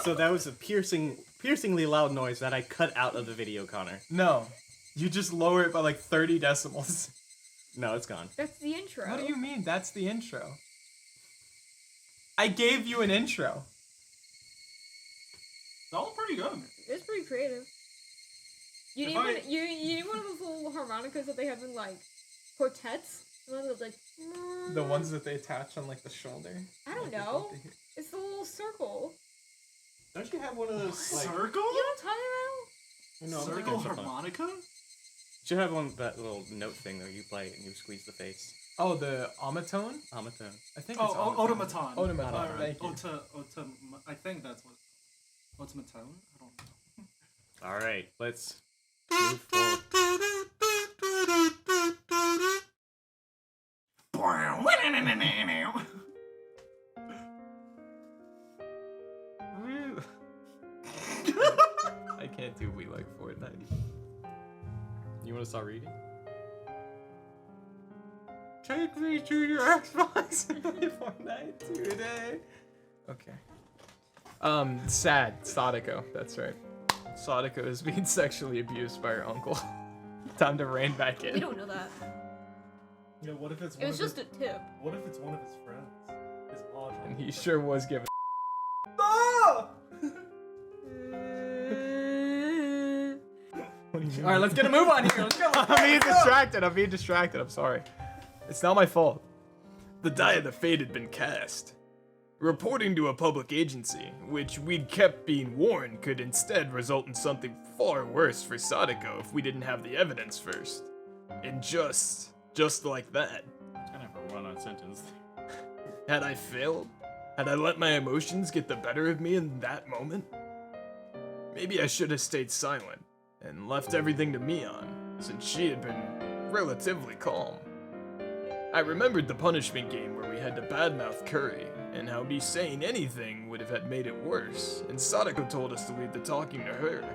So that was a piercingly loud noise that I cut out of the video, Connor. No. You just lower it by like 30 decibels. No, it's gone. That's the intro. What do you mean? That's the intro. I gave you an intro. That was pretty good. It's pretty creative. You need one of those little harmonicas that they have in like quartets. The ones that like. The ones that they attach on like the shoulder. I don't know. It's the little circle. Don't you have one of those like? Circle? You know what I'm talking No, I'm Circle thinking of something. harmonica? You should have one that little note thing that you play and you squeeze the face. Oh, the omatone? Omatone. I think it's automaton. Automaton, thank you. I think that's what. Automaton? I don't know. All right, let's move forward. I can't do We Like Fortnite. You want to start reading? Take me to your Xbox and play Fortnite today. Okay. Sad. Sadako. That's right. Sadako is being sexually abused by her uncle. Time to rein back in. about. We don't know that. Yeah, what if it's It was just a tip. What if it's one of his friends? His odd And he sure was given. Ah! Alright, let's get a move on here. Let's go. I'm being distracted. I'm sorry. It's not my fault. The die of the fate had been cast. Reporting to a public agency, which we'd kept being warned could instead result in something far worse for Sadako if we didn't have the evidence first. And just like that. Kind of a run-on sentence. Had I failed? Had I let my emotions get the better of me in that moment? Maybe I should have stayed silent and left everything to Mion, since she had been relatively calm. I remembered the punishment game where we had to badmouth Curry, and how me saying anything would have had made it worse, and Sadako told us to leave the talking to her.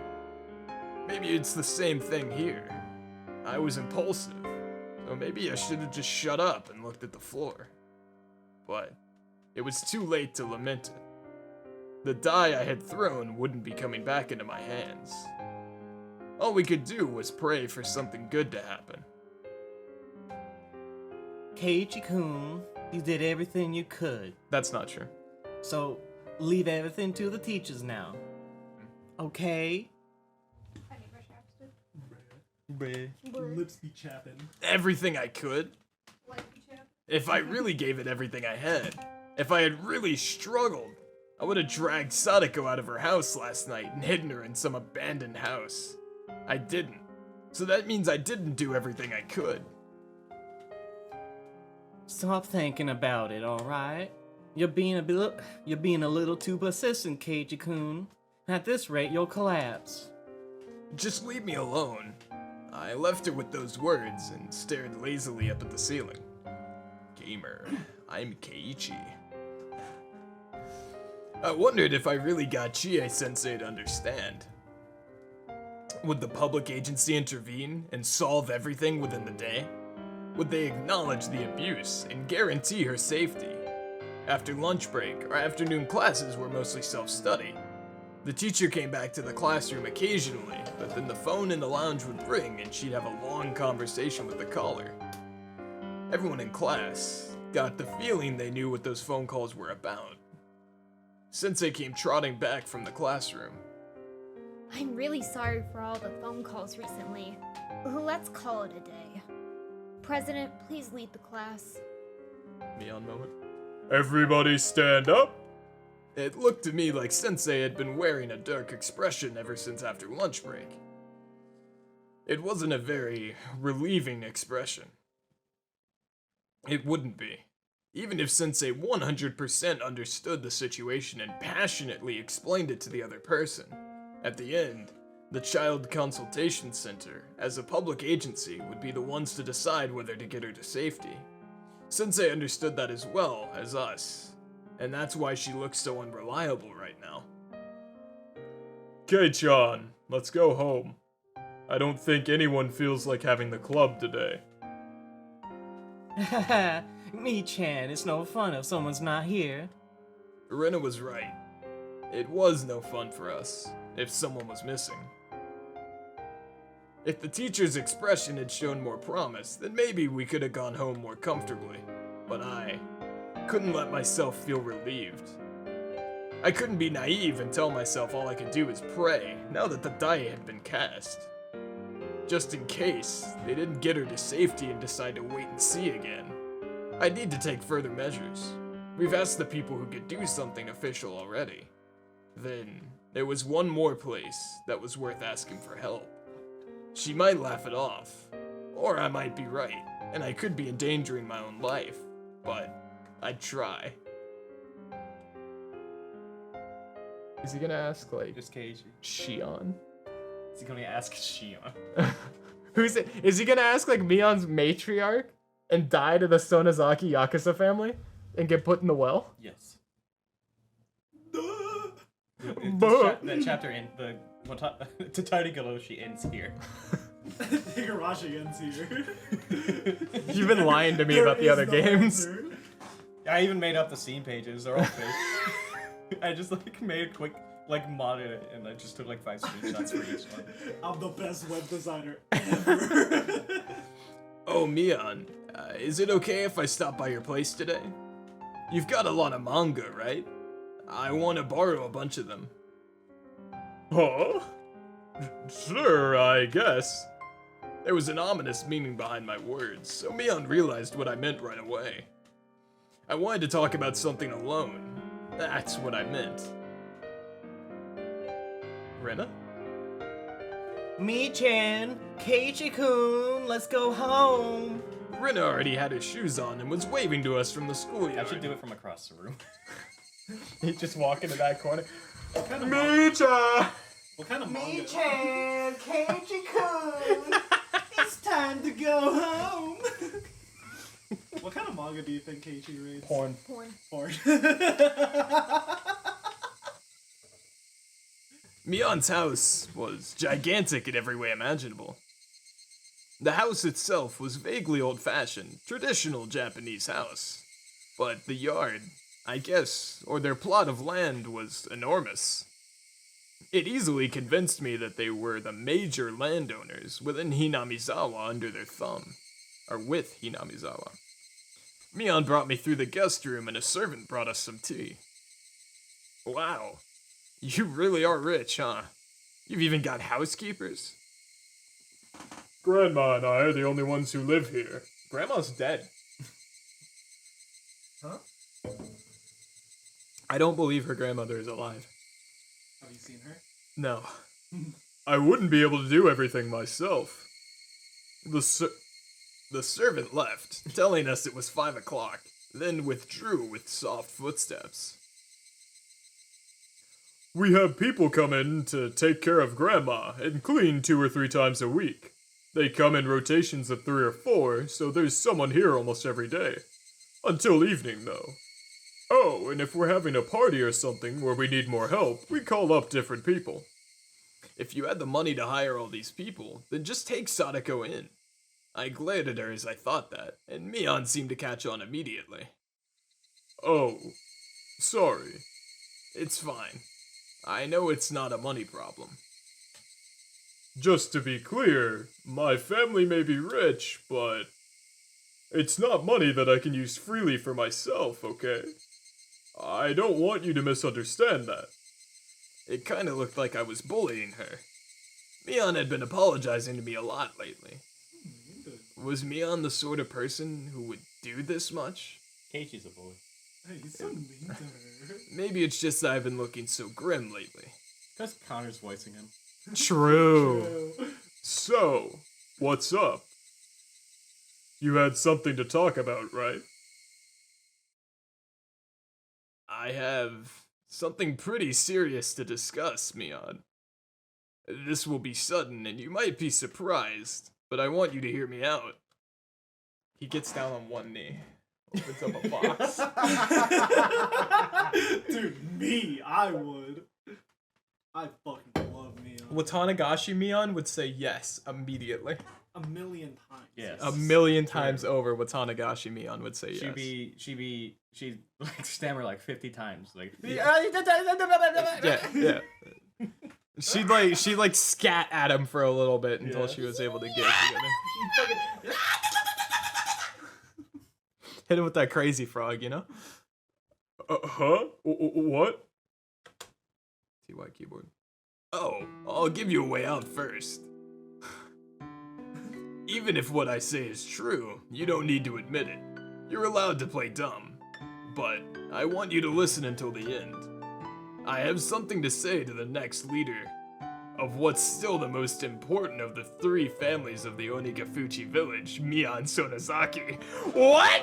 Maybe it's the same thing here. I was impulsive, so maybe I should have just shut up and looked at the floor. But it was too late to lament it. The die I had thrown wouldn't be coming back into my hands. All we could do was pray for something good to happen. Keiichi-kun, you did everything you could. That's not true. So, leave everything to the teachers now. Okay? Lips be chapping. Everything I could. If I really gave it everything I had, if I had really struggled, I would have dragged Sadako out of her house last night and hidden her in some abandoned house. I didn't. So that means I didn't do everything I could. Stop thinking about it, alright? You're being a little too persistent, Keiichi-kun. At this rate, you'll collapse. Just leave me alone. I left her with those words and stared lazily up at the ceiling. Gamer, I'm Keiichi. I wondered if I really got Chie-sensei to understand. Would the public agency intervene and solve everything within the day? Would they acknowledge the abuse and guarantee her safety? After lunch break, our afternoon classes were mostly self-study. The teacher came back to the classroom occasionally, but then the phone in the lounge would ring and she'd have a long conversation with the caller. Everyone in class got the feeling they knew what those phone calls were about. Sensei came trotting back from the classroom. I'm really sorry for all the phone calls recently. Let's call it a day. President, please lead the class. Mion moment. Everybody stand up! It looked to me like Sensei had been wearing a dark expression ever since after lunch break. It wasn't a very relieving expression. It wouldn't be. Even if Sensei 100% understood the situation and passionately explained it to the other person. At the end, the Child Consultation Center, as a public agency, would be the ones to decide whether to get her to safety. Sensei understood that as well as us, and that's why she looks so unreliable right now. Kei-chan, let's go home. I don't think anyone feels like having the club today. Me-chan, it's no fun if someone's not here. Irena was right. It was no fun for us if someone was missing. If the teacher's expression had shown more promise, then maybe we could have gone home more comfortably. But I couldn't let myself feel relieved. I couldn't be naive and tell myself all I could do is pray now that the die had been cast. Just in case they didn't get her to safety and decide to wait and see again. I need to take further measures. We've asked the people who could do something official already. Then there was one more place that was worth asking for help. She might laugh it off, or I might be right, and I could be endangering my own life, but I'd try. Is he gonna ask, like, Just Keiichi. Shion? Is he gonna ask Shion? Who's it? Is he gonna ask, like, Mion's matriarch and die to the Sonozaki Yakuza family and get put in the well? Yes. That chapter in the Tatarigoroshi ends here. Higurashi ends here. You've been lying to me about the other games. I even made up the scene pages. They're all fake. I just like made a quick modded it, and I just took like 5 screenshots for each one. I'm the best web designer ever. Oh, Mion, is it okay if I stop by your place today? You've got a lot of manga, right? I want to borrow a bunch of them. Huh? Sure, I guess. There was an ominous meaning behind my words, so Mion realized what I meant right away. I wanted to talk about something alone. That's what I meant. Rena? Mi-chan, Keiichi-kun, let's go home. Rena already had his shoes on and was waving to us from the schoolyard. I should do it from across the room. He'd just walk into that corner. What kind of Micha! What kind of manga? Mi-chan, Keiichi-kun, it's time to go home. What kind of manga do you think Keiichi reads? Porn. Porn. Mion's house was gigantic in every way imaginable. The house itself was vaguely old-fashioned, traditional Japanese house. But the yard, I guess, or their plot of land was enormous. It easily convinced me that they were the major landowners within Hinamizawa under their thumb. Or with Hinamizawa. Mion brought me through the guest room and a servant brought us some tea. Wow. You really are rich, huh? You've even got housekeepers? Grandma and I are the only ones who live here. Grandma's dead. Huh? I don't believe her grandmother is alive. Have you seen her? No. I wouldn't be able to do everything myself. The servant left, telling us it was 5 o'clock, then withdrew with soft footsteps. We have people come in to take care of Grandma and clean 2 or 3 times a week. They come in rotations of 3 or 4, so there's someone here almost every day. Until evening, though. Oh, and if we're having a party or something where we need more help, we call up different people. If you had the money to hire all these people, then just take Sadako in. I glared at her as I thought that, and Mion seemed to catch on immediately. Oh, sorry. It's fine. I know it's not a money problem. Just to be clear, my family may be rich, but it's not money that I can use freely for myself, okay? I don't want you to misunderstand that. It kinda looked like I was bullying her. Mion had been apologizing to me a lot lately. Was Mion the sort of person who would do this much? Keiichi's a bully. Hey, he's so mean to her. Maybe it's just that I've been looking so grim lately. Because Connor's voicing him. True. So, what's up? You had something to talk about, right? I have something pretty serious to discuss, Mion. This will be sudden and you might be surprised, but I want you to hear me out. He gets down on one knee, opens up a box. Dude, me, I would. I fucking love me. Watanagashi Mion would say yes immediately. a million times. Yes. A million times over, Watanagashi Mion would say yes. She'd like stammer like 50 times. Like, Yeah. She'd like scat at him for a little bit until she was able to get it together. Hit him with that crazy frog, you know? Huh? What? TY keyboard. Oh, I'll give you a way out first. Even if what I say is true, you don't need to admit it. You're allowed to play dumb. But I want you to listen until the end. I have something to say to the next leader of what's still the most important of the 3 families of the Onigafuchi village, Mion Sonozaki. What?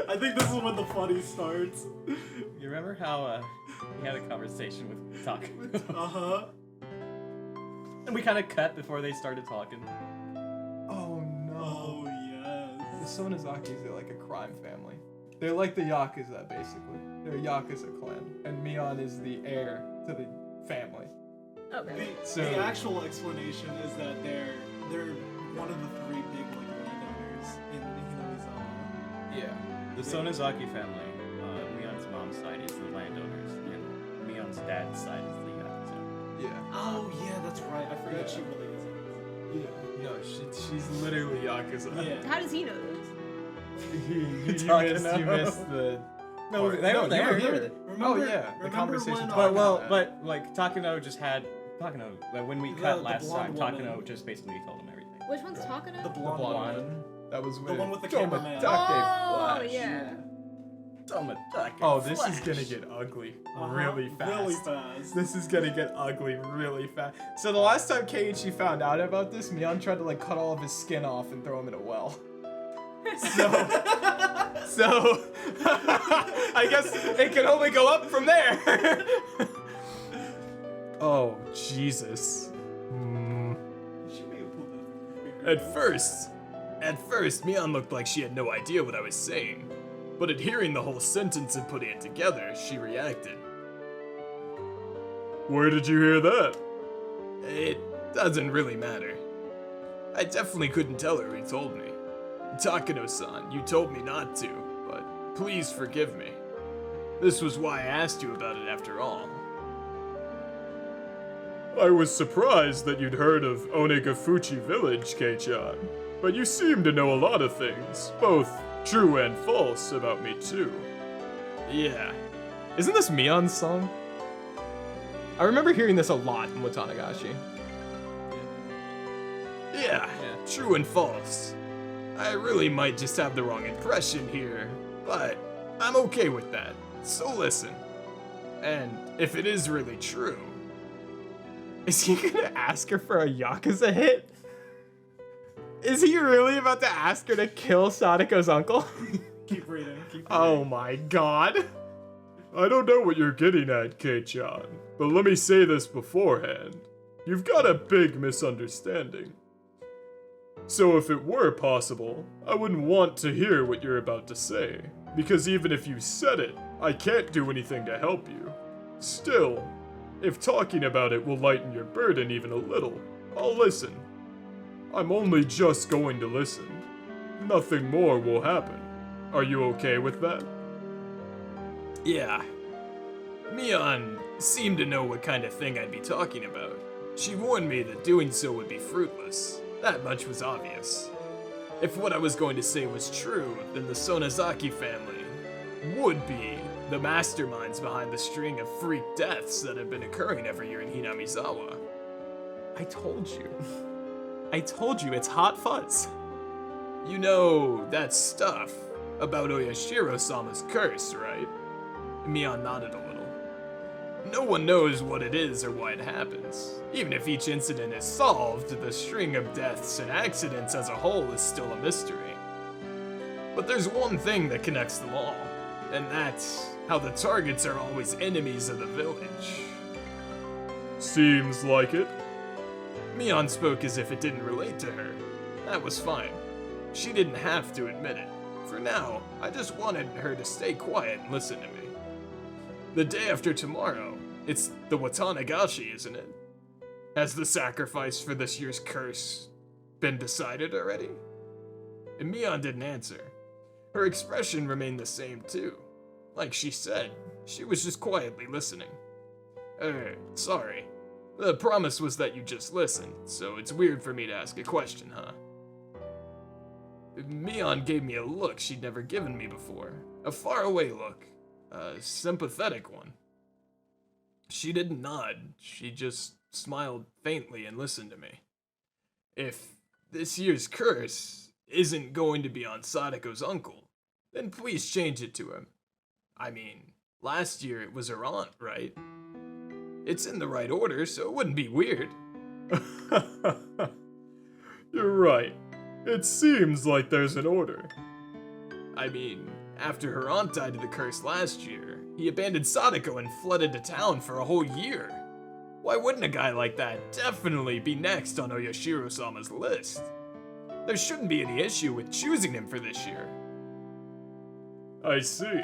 I think this is when the funny starts. you remember how he had a conversation with Taka? Uh-huh. And we kind of cut before they started talking. Oh no. Oh, yes. The Sonozakis are like a crime family. They're like the Yakuza, basically. They're a Yakuza clan, and Mion is the heir to the family. Okay. The actual explanation is that they're one of the 3 big landowners in Hinamizawa. Yeah. The Sonozaki family, Mion's mom's side is the landowners, and Mion's dad's side is the Yakuza. Yeah. Oh yeah, that's right. I forgot Yeah. she really isn't. Yeah. No, she's literally Yakuza. Yeah. How does he know this? you Takano. missed the. No, part. they were you there. here. Oh yeah, the remember conversation. when, But like Takano just had Takano. Like, when we cut The last time, blonde Takano woman. just basically told him everything. Which one's talking The to? blonde, blonde one. one. That was The one with the Tomatake cameraman. Oh, Flash. yeah. Oh, this is gonna get ugly really fast. Really fast. This is gonna get ugly really fast. So the last time Keiichi found out about this, Mion tried to like cut all of his skin off and throw him in a well. So I guess it can only go up from there. Oh Jesus. She may have pulled that. At first, Mion looked like she had no idea what I was saying. But at hearing the whole sentence and putting it together, she reacted. Where did you hear that? It doesn't really matter. I definitely couldn't tell her who told me. Takano-san, you told me not to, but please forgive me. This was why I asked you about it after all. I was surprised that you'd heard of Onigafuchi village, Kei-chan. But you seem to know a lot of things, both true and false, about me too. Yeah. Isn't this Mion's song? I remember hearing this a lot in Watanagashi. Yeah, true and false. I really might just have the wrong impression here, but I'm okay with that. So listen. And if it is really true, is he gonna ask her for a Yakuza hit? Is he really about to ask her to kill Sadako's uncle? Keep reading. Oh my god. I don't know what you're getting at, Kei-chan, but let me say this beforehand. You've got a big misunderstanding. So if it were possible, I wouldn't want to hear what you're about to say, because even if you said it, I can't do anything to help you. Still, if talking about it will lighten your burden even a little, I'll listen. I'm only just going to listen. Nothing more will happen. Are you okay with that? Yeah. Mion seemed to know what kind of thing I'd be talking about. She warned me that doing so would be fruitless. That much was obvious. If what I was going to say was true, then the Sonozaki family would be the masterminds behind the string of freak deaths that have been occurring every year in Hinamizawa. I told you, it's hot fuzz. You know that stuff about Oyashiro-sama's curse, right? Mion nodded a little. No one knows what it is or why it happens. Even if each incident is solved, the string of deaths and accidents as a whole is still a mystery. But there's one thing that connects them all, and that's how the targets are always enemies of the village. Seems like it. Mion spoke as if it didn't relate to her. That was fine. She didn't have to admit it. For now, I just wanted her to stay quiet and listen to me. The day after tomorrow, it's the Watanagashi, isn't it? Has the sacrifice for this year's curse been decided already? And Mion didn't answer. Her expression remained the same too. Like she said, she was just quietly listening. Sorry. The promise was that you just listened, so it's weird for me to ask a question, huh? Mion gave me a look she'd never given me before. A faraway look. A sympathetic one. She didn't nod, she just smiled faintly and listened to me. If this year's curse isn't going to be on Sadako's uncle, then please change it to him. I mean, last year it was her aunt, right? It's in the right order, so it wouldn't be weird. You're right. It seems like there's an order. I mean, after her aunt died of the curse last year, he abandoned Sadako and fled into town for a whole year. Why wouldn't a guy like that definitely be next on Oyashiro-sama's list? There shouldn't be any issue with choosing him for this year. I see.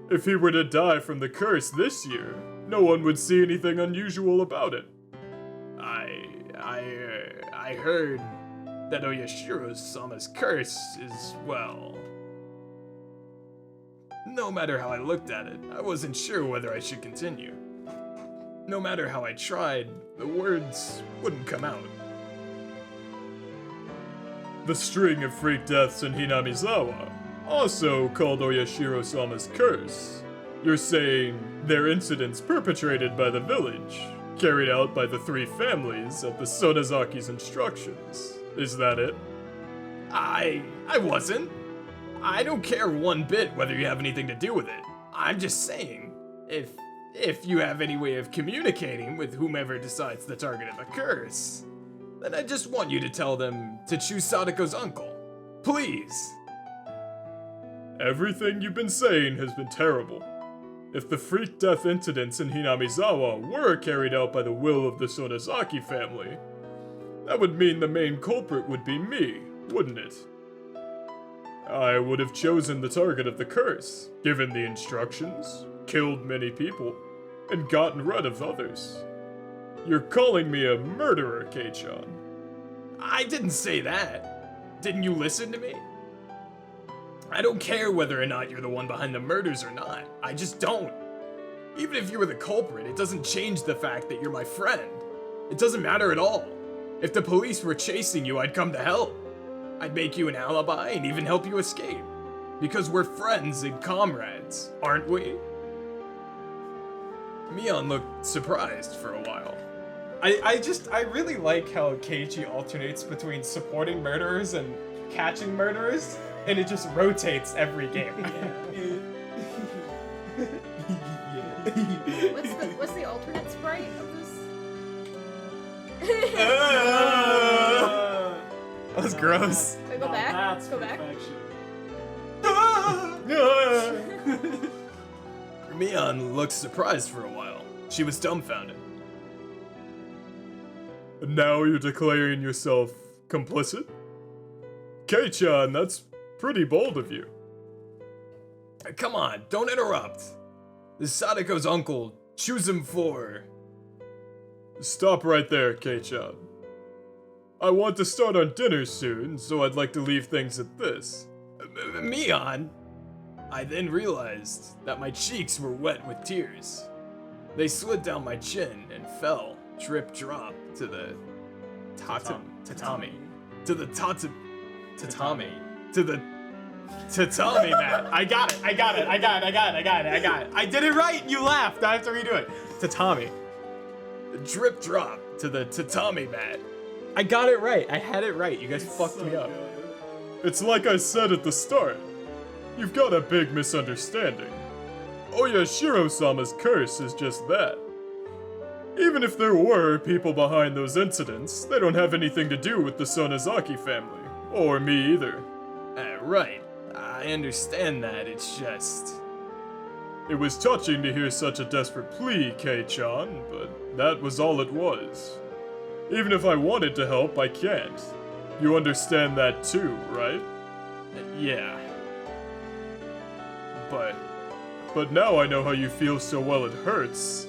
If he were to die from the curse this year, no one would see anything unusual about it. I heard that Oyashiro-sama's curse is, well... No matter how I looked at it, I wasn't sure whether I should continue. No matter how I tried, the words wouldn't come out. The string of freak deaths in Hinamizawa, also called Oyashiro-sama's curse. You're saying they're incidents perpetrated by the village, carried out by the three families at the Sonazaki's instructions. Is that it? I wasn't. I don't care one bit whether you have anything to do with it. I'm just saying, if you have any way of communicating with whomever decides the target of the curse, then I just want you to tell them to choose Sadako's uncle. Please. Everything you've been saying has been terrible. If the freak death incidents in Hinamizawa were carried out by the will of the Sonazaki family, that would mean the main culprit would be me, wouldn't it? I would have chosen the target of the curse, given the instructions, killed many people, and gotten rid of others. You're calling me a murderer, Keiichi. I didn't say that. Didn't you listen to me? I don't care whether or not you're the one behind the murders or not. I just don't. Even if you were the culprit, it doesn't change the fact that you're my friend. It doesn't matter at all. If the police were chasing you, I'd come to help. I'd make you an alibi and even help you escape. Because we're friends and comrades, aren't we? Mion looked surprised for a while. I really like how Keiichi alternates between supporting murderers and catching murderers, and it just rotates every game. What's the alternate sprite of this? That was gross. Wait, go back. That's Go back. perfection. Mion looked surprised for a while. She was dumbfounded. And now you're declaring yourself complicit? Kei-chan, that's pretty bold of you. Come on, don't interrupt. This Sadako's uncle. Choose him for... Stop right there, Kei-chan. I want to start on dinner soon, so I'd like to leave things at this. Mion! I then realized that my cheeks were wet with tears. They slid down my chin and fell, drip drop, to the tatami. To the tatami mat. I got it. I did it right. You laughed. I have to redo it. Tatami. Drip drop to the tatami mat. I got it right. I had it right. You guys fucked me up. It's like I said at the start. You've got a big misunderstanding. Oyashiro-sama's curse is just that. Even if there were people behind those incidents, they don't have anything to do with the Sonazaki family. Or me either. Right. I understand that, it's just... It was touching to hear such a desperate plea, Kei-chan, but that was all it was. Even if I wanted to help, I can't. You understand that too, right? Yeah. But now I know how you feel so well it hurts.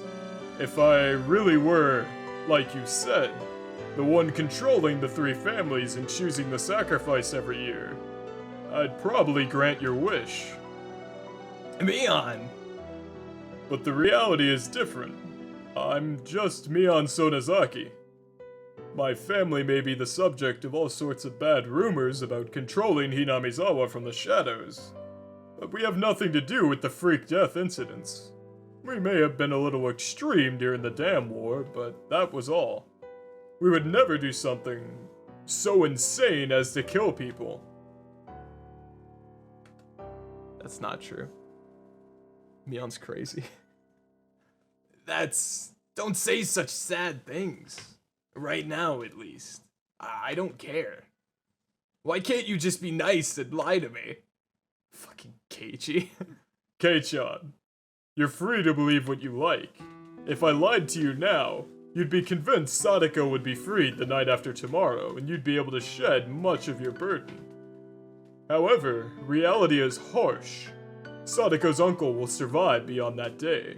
If I really were Like you said, the one controlling the three families and choosing the sacrifice every year, I'd probably grant your wish. Mion! But the reality is different. I'm just Mion Sonozaki. My family may be the subject of all sorts of bad rumors about controlling Hinamizawa from the shadows, but we have nothing to do with the freak death incidents. We may have been a little extreme during the Dam War, but that was all. We would never do something so insane as to kill people. That's not true. Mion's crazy. Don't say such sad things. Right now, at least. I don't care. Why can't you just be nice and lie to me? Fucking Keiichi. Kei-chan, you're free to believe what you like. If I lied to you now, you'd be convinced Sadako would be freed the night after tomorrow, and you'd be able to shed much of your burden. However, reality is harsh. Sadako's uncle will survive beyond that day.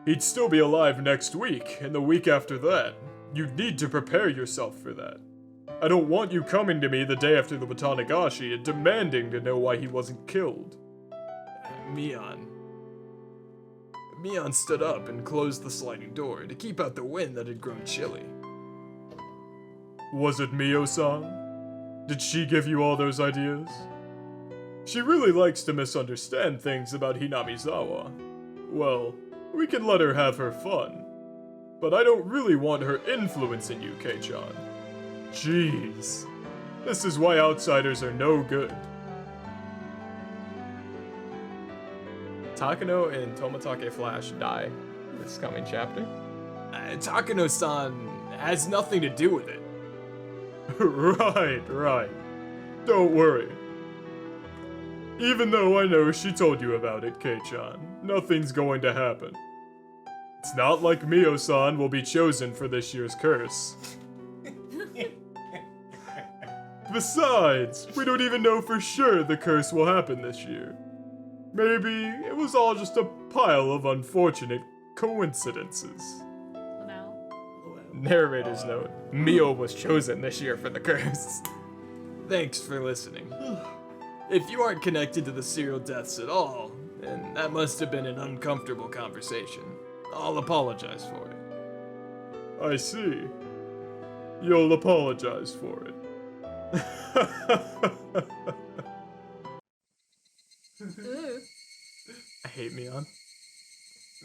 He'd still be alive next week, and the week after that. You'd need to prepare yourself for that. I don't want you coming to me the day after the Tatarigoroshi and demanding to know why he wasn't killed. Mion stood up and closed the sliding door to keep out the wind that had grown chilly. Was it Mio-san? Did she give you all those ideas? She really likes to misunderstand things about Hinamizawa. Well, we can let her have her fun. But I don't really want her influencing you, Kei-chan. Jeez. This is why outsiders are no good. Takano and Tomatake Flash die this coming chapter. Takano-san has nothing to do with it. Right. Don't worry. Even though I know she told you about it, Kei-chan, nothing's going to happen. It's not like Mio-san will be chosen for this year's curse. Besides, we don't even know for sure the curse will happen this year. Maybe it was all just a pile of unfortunate coincidences. Now. Narrator's note. Mio was chosen this year for the curse. Thanks for listening. If you aren't connected to the serial deaths at all, then that must have been an uncomfortable conversation. I'll apologize for it. I see. You'll apologize for it. Ooh. I hate Mion.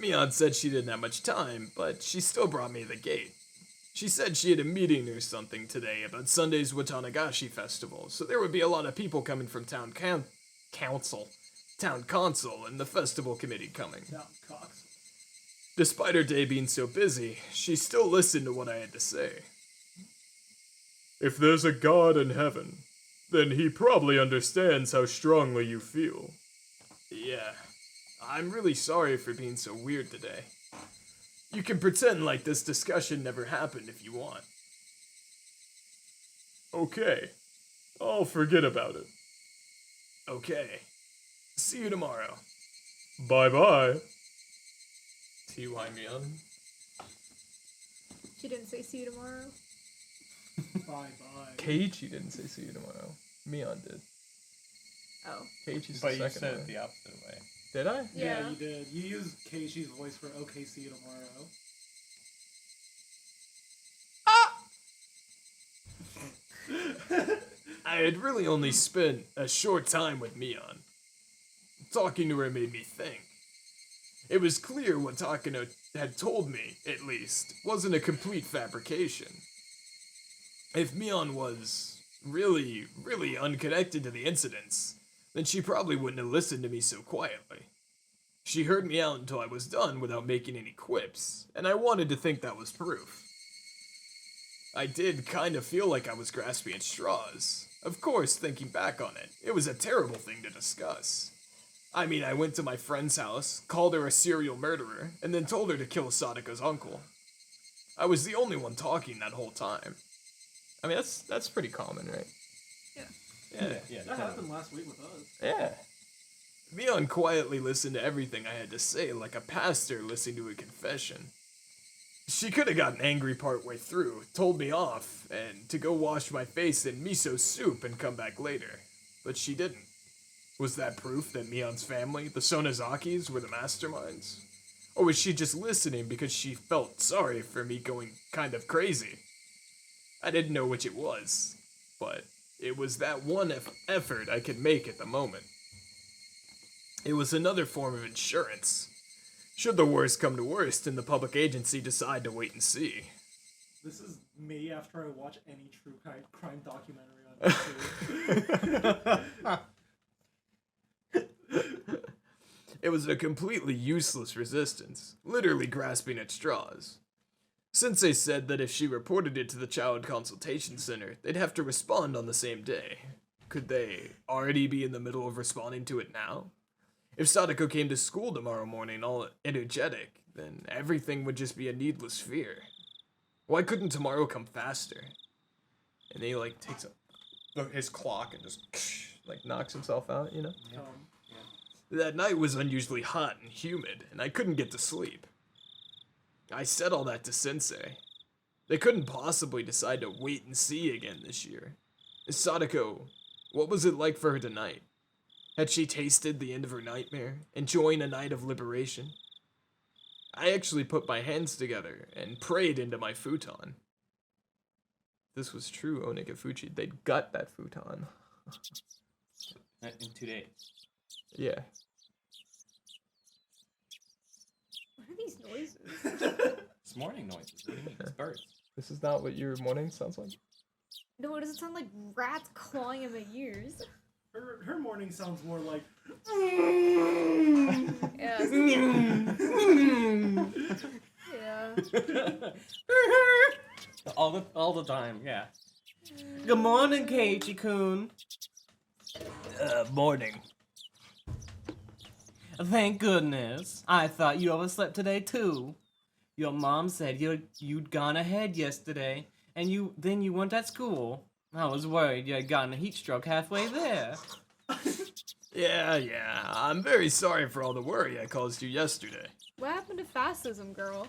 Mion said she didn't have much time, but she still brought me the gate. She said she had a meeting or something today about Sunday's Watanagashi festival, so there would be a lot of people coming from town council, and the festival committee coming. Despite her day being so busy, she still listened to what I had to say. If there's a God in heaven, then he probably understands how strongly you feel. Yeah, I'm really sorry for being so weird today. You can pretend like this discussion never happened if you want. Okay, I'll forget about it. Okay. See you tomorrow. Bye-bye. T.Y. Mion. She didn't say see you tomorrow. Bye. Keiichi didn't say see you tomorrow. Mion did. Oh. Keiichi's But the you second said one. it the opposite way. Did I? Yeah. You did. You used Keiichi's voice for okay, see you tomorrow. I had really only spent a short time with Mion. Talking to her made me think. It was clear what Takano had told me, at least, wasn't a complete fabrication. If Mion was really unconnected to the incidents, then she probably wouldn't have listened to me so quietly. She heard me out until I was done without making any quips, and I wanted to think that was proof. I did kind of feel like I was grasping at straws. Of course, thinking back on it, it was a terrible thing to discuss. I mean, I went to my friend's house, called her a serial murderer, and then told her to kill Sadako's uncle. I was the only one talking that whole time. I mean, that's pretty common, right? Yeah. That happened last week with us. Yeah. Mion quietly listened to everything I had to say like a pastor listening to a confession. She could have gotten angry partway through, told me off, and to go wash my face in miso soup and come back later. But she didn't. Was that proof that Mion's family, the Sonozakis, were the masterminds? Or was she just listening because she felt sorry for me going kind of crazy? I didn't know which it was, but it was that one effort I could make at the moment. It was another form of insurance. Should the worst come to worst and the public agency decide to wait and see. This is me after I watch any true crime documentary on YouTube. It was a completely useless resistance, literally grasping at straws. Sensei said that if she reported it to the Child Consultation Center, they'd have to respond on the same day. Could they already be in the middle of responding to it now? If Sadako came to school tomorrow morning all energetic, then everything would just be a needless fear. Why couldn't tomorrow come faster? And he takes his clock and just knocks himself out, you know? That night was unusually hot and humid, and I couldn't get to sleep. I said all that to Sensei. They couldn't possibly decide to wait and see again this year. Sadako, what was it like for her tonight? Had she tasted the end of her nightmare, enjoying a night of liberation? I actually put my hands together and prayed into my futon. This was true, Onikafuchi. They'd got that futon. In 2 days. Yeah. What are these noises? It's morning noises. What do you mean? It's birds. This is not what your morning sounds like? No, it doesn't sound like rats clawing in my ears. Her morning sounds more like. Yeah. Yeah. all the time, yeah. Good morning, Keiichi-kun. Morning. Thank goodness. I thought you overslept today too. Your mom said you'd gone ahead yesterday, and then you weren't at school. I was worried you had gotten a heat stroke halfway there. Yeah. I'm very sorry for all the worry I caused you yesterday. What happened to fascism, girl?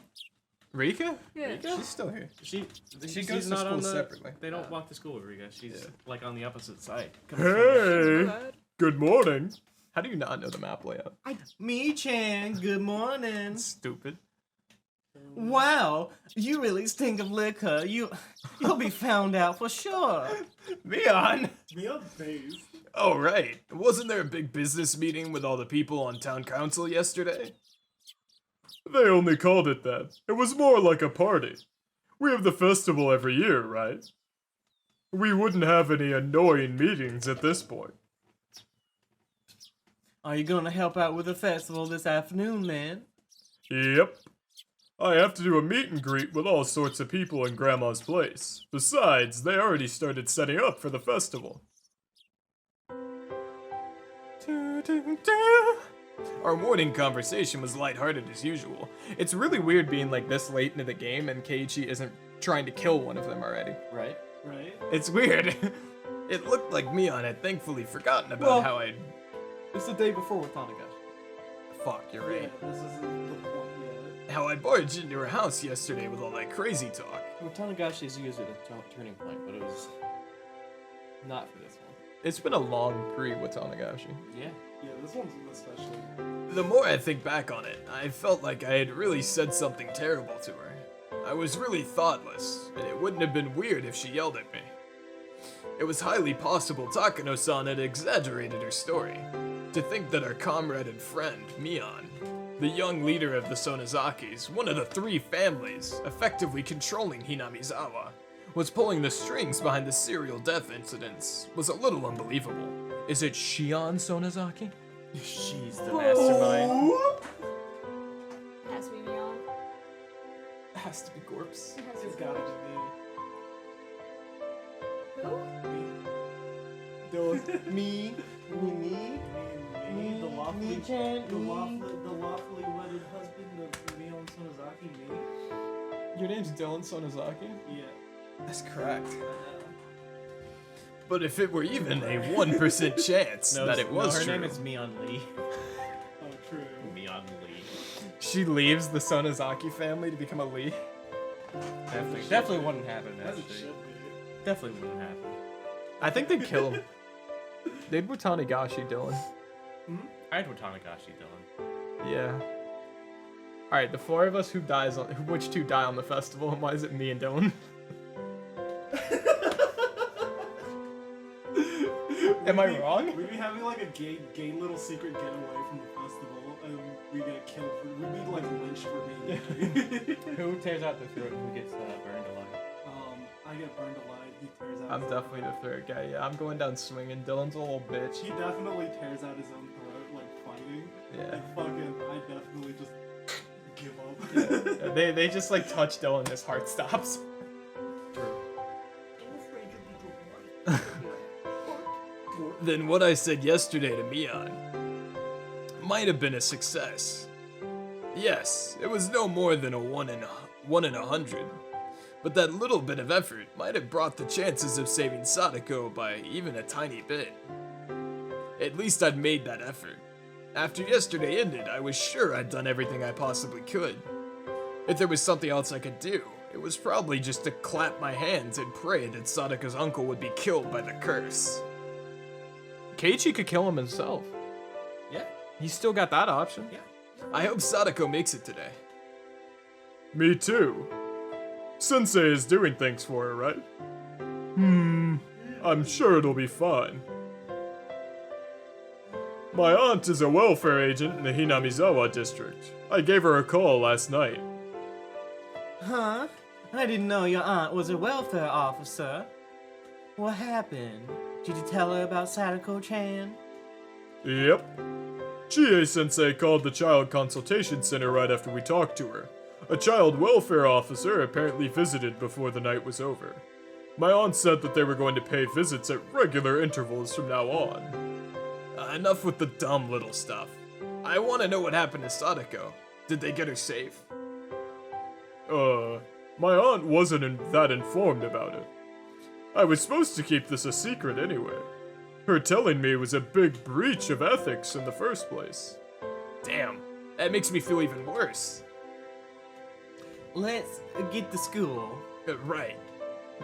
Rika? Yeah. She's still here. She She's goes to not school on the- separately. They don't walk to school with Riga. She's like on the opposite side. Hey! What? Good morning. How do you not know the map layout? Me-chan, good morning. Stupid. Wow, you really stink of liquor. You'll be found out for sure. Mion! Neon phase. Oh, right. Wasn't there a big business meeting with all the people on town council yesterday? They only called it that. It was more like a party. We have the festival every year, right? We wouldn't have any annoying meetings at this point. Are you gonna help out with the festival this afternoon, then? Yep. I have to do a meet and greet with all sorts of people in Grandma's place. Besides, they already started setting up for the festival. Our morning conversation was lighthearted as usual. It's really weird being this late into the game and Keiichi isn't trying to kill one of them already. Right? Right? It's weird. It looked like Mion had thankfully forgotten about how I'd... It's the day before with Tanagashi. Fuck, you're right. Yeah, this isn't the point yet. How I barged into her house yesterday with all that crazy talk. Well, Tanagashi is usually the turning point, but it was not for this one. It's been a long pre with Tanagashi. Yeah. Yeah, this one's especially. The more I think back on it, I felt like I had really said something terrible to her. I was really thoughtless, and it wouldn't have been weird if she yelled at me. It was highly possible Takano-san had exaggerated her story. To think that our comrade and friend, Mion, the young leader of the Sonozakis, one of the three families, effectively controlling Hinamizawa, was pulling the strings behind the serial death incidents was a little unbelievable. Is it Shion Sonozaki? She's the mastermind. Has to be Neon. It has to be Gorps. It has to It's be gotta Neon. be Who? Me, me, the lawfully, Me-chan, the me. lawfully wedded husband of Mion Sonozaki, me. Your name's Dylan Sonozaki? Yeah. That's correct. But if it were even a 1% chance that it was her true, name is Mion Lee. Oh, true. Mion Lee. she leaves the Sonozaki family to become a Lee. Definitely wouldn't happen, As it actually. should be. Definitely wouldn't happen. I think they'd kill him. They'd Tatarigoroshi Dylan. I'd Watanagashi Dylan. Yeah. All right, the four of us which two die on the festival, and why is it me and Dylan? Am I wrong? We'd be having like a gay little secret getaway from the festival, and we get killed. We'd be like lynched for being gay. Who tears out the throat? Who gets burned alive? I get burned alive. He tears out. I'm his definitely own the third guy. Yeah, I'm going down swinging. Dylan's a little bitch. He definitely tears out his own throat, like fighting. Yeah. And fucking, I definitely just give up. They just like touch Dylan, his heart stops. Then what I said yesterday to Mion might have been a success. Yes, it was no more than a 1 in 100. But that little bit of effort might have brought the chances of saving Sadako by even a tiny bit. At least I'd made that effort. After yesterday ended, I was sure I'd done everything I possibly could. If there was something else I could do, it was probably just to clap my hands and pray that Sadako's uncle would be killed by the curse. Keiichi could kill him himself. Yeah. He's still got that option. Yeah. I hope Sadako makes it today. Me too. Sensei is doing things for her, right? I'm sure it'll be fine. My aunt is a welfare agent in the Hinamizawa district. I gave her a call last night. Huh? I didn't know your aunt was a welfare officer. What happened? Did you tell her about Sadako-chan? Yep. Chie-sensei called the child consultation center right after we talked to her. A child welfare officer apparently visited before the night was over. My aunt said that they were going to pay visits at regular intervals from now on. Enough with the dumb little stuff. I want to know what happened to Sadako. Did they get her safe? My aunt wasn't that informed about it. I was supposed to keep this a secret anyway. Her telling me was a big breach of ethics in the first place. Damn, that makes me feel even worse. Let's get to school. Right.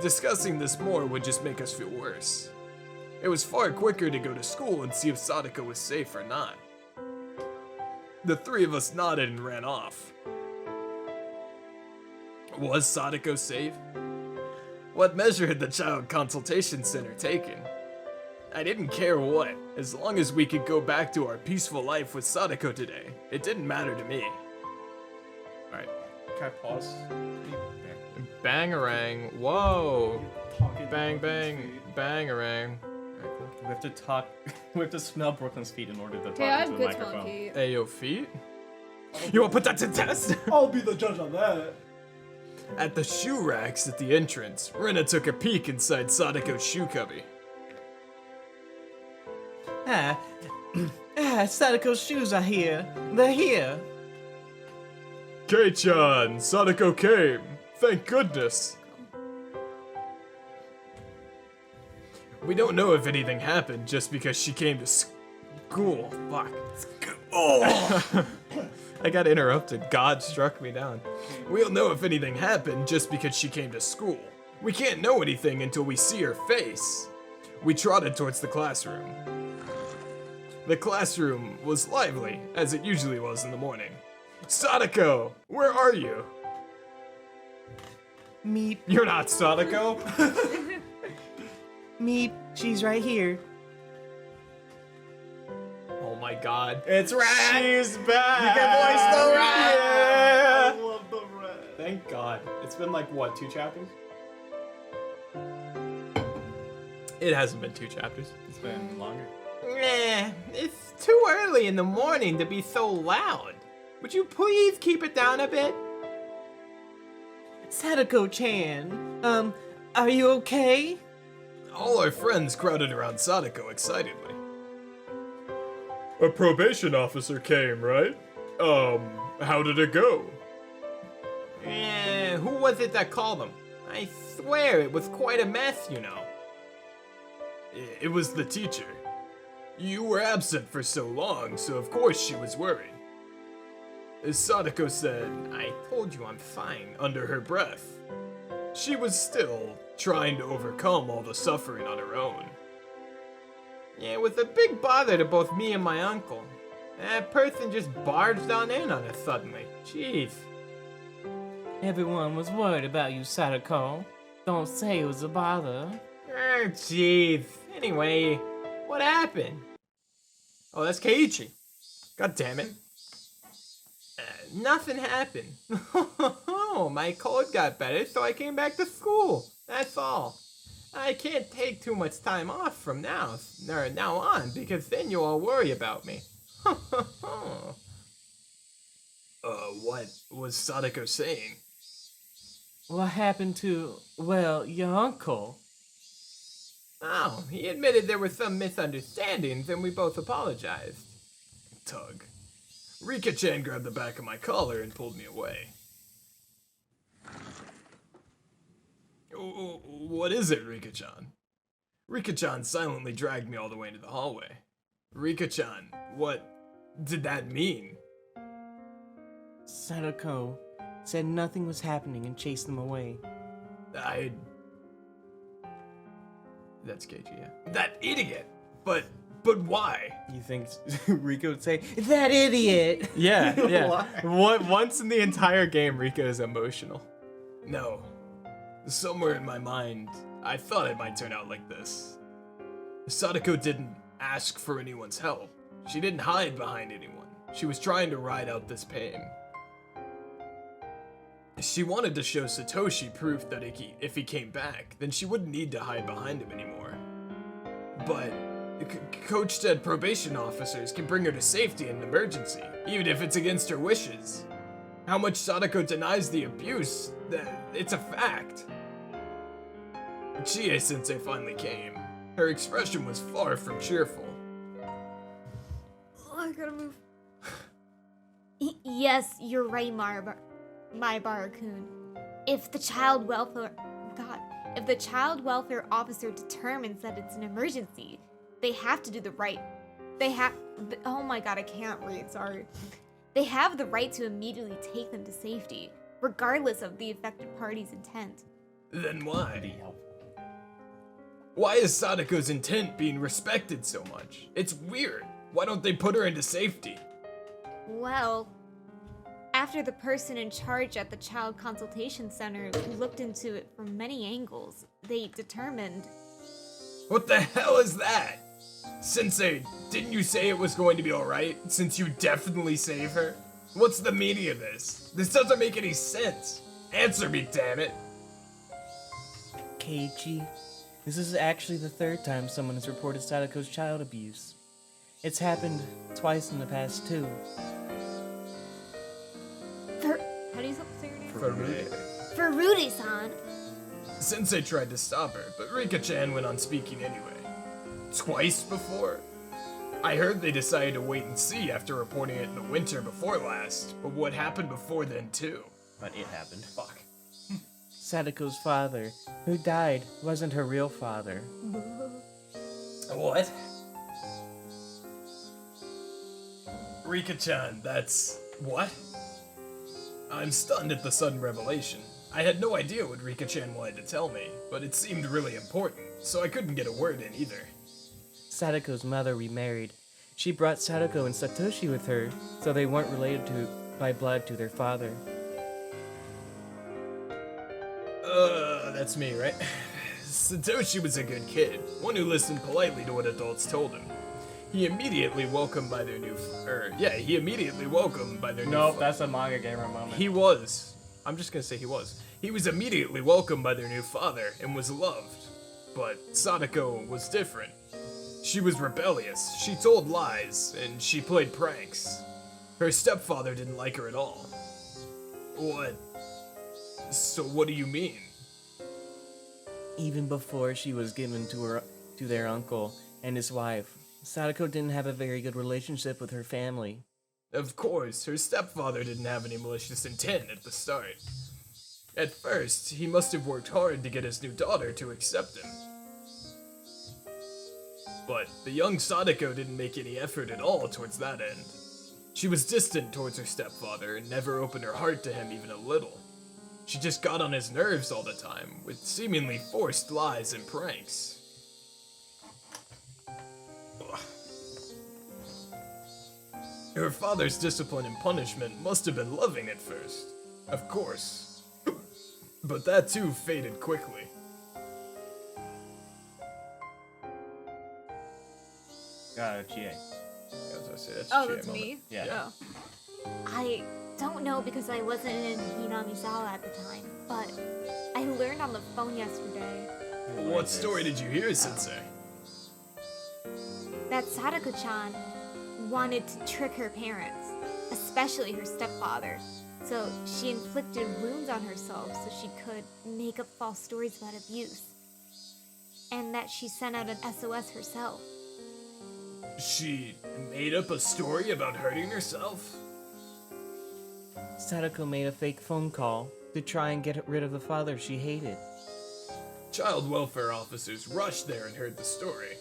Discussing this more would just make us feel worse. It was far quicker to go to school and see if Sadako was safe or not. The three of us nodded and ran off. Was Sadako safe? What measure had the child consultation center taken? I didn't care what, as long as we could go back to our peaceful life with Sadako today. It didn't matter to me. Alright. Can I pause? Bangarang. Whoa. Talking to Bang, Brooklyn's bang, feet. bangarang. We have to talk. We have to smell Brooklyn's feet in order to talk Okay, I into have the good microphone. feet. Ayo, feet? You wanna put that to test? I'll be the judge on that. At the shoe racks at the entrance, Rena took a peek inside Sadako's shoe cubby. Sadako's shoes are here. They're here. Kei-chan, Sadako came. Thank goodness. We don't know if anything happened just because she came to school. Fuck. Oh! I got interrupted. God struck me down. We'll know if anything happened just because she came to school. We can't know anything until we see her face. We trotted towards the classroom. The classroom was lively, as it usually was in the morning. Sadako, where are you? Meep, You're not Sadako. meep, she's right here. Oh my god. It's Rat! She's back! You can voice the rat! Yeah! I love the red. Thank God. It's been like, what, 2 chapters? It hasn't been 2 chapters. It's been longer. Nah, it's too early in the morning to be so loud. Would you please keep it down a bit? Sadako-chan, are you okay? All our friends crowded around Sadako excitedly. A probation officer came, right? How did it go? Who was it that called him? I swear it was quite a mess, you know. It was the teacher. You were absent for so long, so of course she was worried. As Sadako said, "I told you I'm fine," under her breath. She was still trying to overcome all the suffering on her own. Yeah, with a big bother to both me and my uncle. That person just barged on in on us suddenly. Jeez. Everyone was worried about you, Sadako. Don't say it was a bother. Jeez. Anyway, what happened? Oh, that's Keiichi. God damn it. Nothing happened. My cold got better, so I came back to school. That's all. I can't take too much time off from now on, because then you'll all worry about me. What was Sadako saying? What happened to, well, your uncle? Oh, he admitted there were some misunderstandings, and we both apologized. Tug. Rika-chan grabbed the back of my collar and pulled me away. What is it, Rika-chan? Rika-chan silently dragged me all the way into the hallway. Rika-chan, what did that mean? Sadako said nothing was happening and chased them away. That's Keiichi, yeah. That idiot! But why? You think Rika would say, That idiot! Yeah. Why? Once in the entire game, Rika is emotional. No. Somewhere in my mind, I thought it might turn out like this. Sadako didn't ask for anyone's help. She didn't hide behind anyone. She was trying to ride out this pain. She wanted to show Satoshi proof that if he came back, then she wouldn't need to hide behind him anymore. But Coach said probation officers can bring her to safety in an emergency, even if it's against her wishes. How much Sadako denies the abuse, it's a fact. Chie-sensei finally came. Her expression was far from cheerful. Oh, I gotta move. Yes, you're right, my Barakun. If the child welfare officer determines that it's an emergency, they have to do the right. Oh my god, I can't read, sorry. They have the right to immediately take them to safety, regardless of the affected party's intent. Then why? Why is Sadako's intent being respected so much? It's weird. Why don't they put her into safety? Well, after the person in charge at the Child Consultation Center looked into it from many angles, they determined... What the hell is that? Sensei, didn't you say it was going to be alright, since you definitely save her? What's the meaning of this? This doesn't make any sense. Answer me, damn it. Keiichi, this is actually the third time someone has reported Sadako's child abuse. It's happened twice in the past, too. How do you say your name? For Rudy-san. Sensei tried to stop her, but Rika-chan went on speaking anyway. Twice before? I heard they decided to wait and see after reporting it in the winter before last, but what happened before then too? But it happened. Fuck. Sadako's father, who died, wasn't her real father. What? Rika-chan, that's... what? I'm stunned at the sudden revelation. I had no idea what Rika-chan wanted to tell me, but it seemed really important, so I couldn't get a word in either. Sadako's mother remarried. She brought Sadako and Satoshi with her, so they weren't related by blood to their father. That's me, right? Satoshi was a good kid, one who listened politely to what adults told him. He immediately welcomed by their new Nope, that's a manga gamer moment. He was. I'm just gonna say he was. He was immediately welcomed by their new father and was loved. But Sadako was different. She was rebellious, she told lies, and she played pranks. Her stepfather didn't like her at all. What? So what do you mean? Even before she was given to their uncle and his wife, Sadako didn't have a very good relationship with her family. Of course, her stepfather didn't have any malicious intent at the start. At first, he must have worked hard to get his new daughter to accept him. But the young Sadako didn't make any effort at all towards that end. She was distant towards her stepfather and never opened her heart to him even a little. She just got on his nerves all the time, with seemingly forced lies and pranks. Her father's discipline and punishment must have been loving at first, of course. But that too faded quickly. Chie. As I say, that's Oh, Chie that's moment. me? Yeah. Oh. I don't know because I wasn't in Hinamizawa at the time, but I learned on the phone yesterday What story did you hear, Sensei? that Sadako-chan wanted to trick her parents, especially her stepfather. So she inflicted wounds on herself so she could make up false stories about abuse. And that she sent out an SOS herself. She made up a story about hurting herself? Sadako made a fake phone call to try and get rid of the father she hated. Child welfare officers rushed there and heard the story.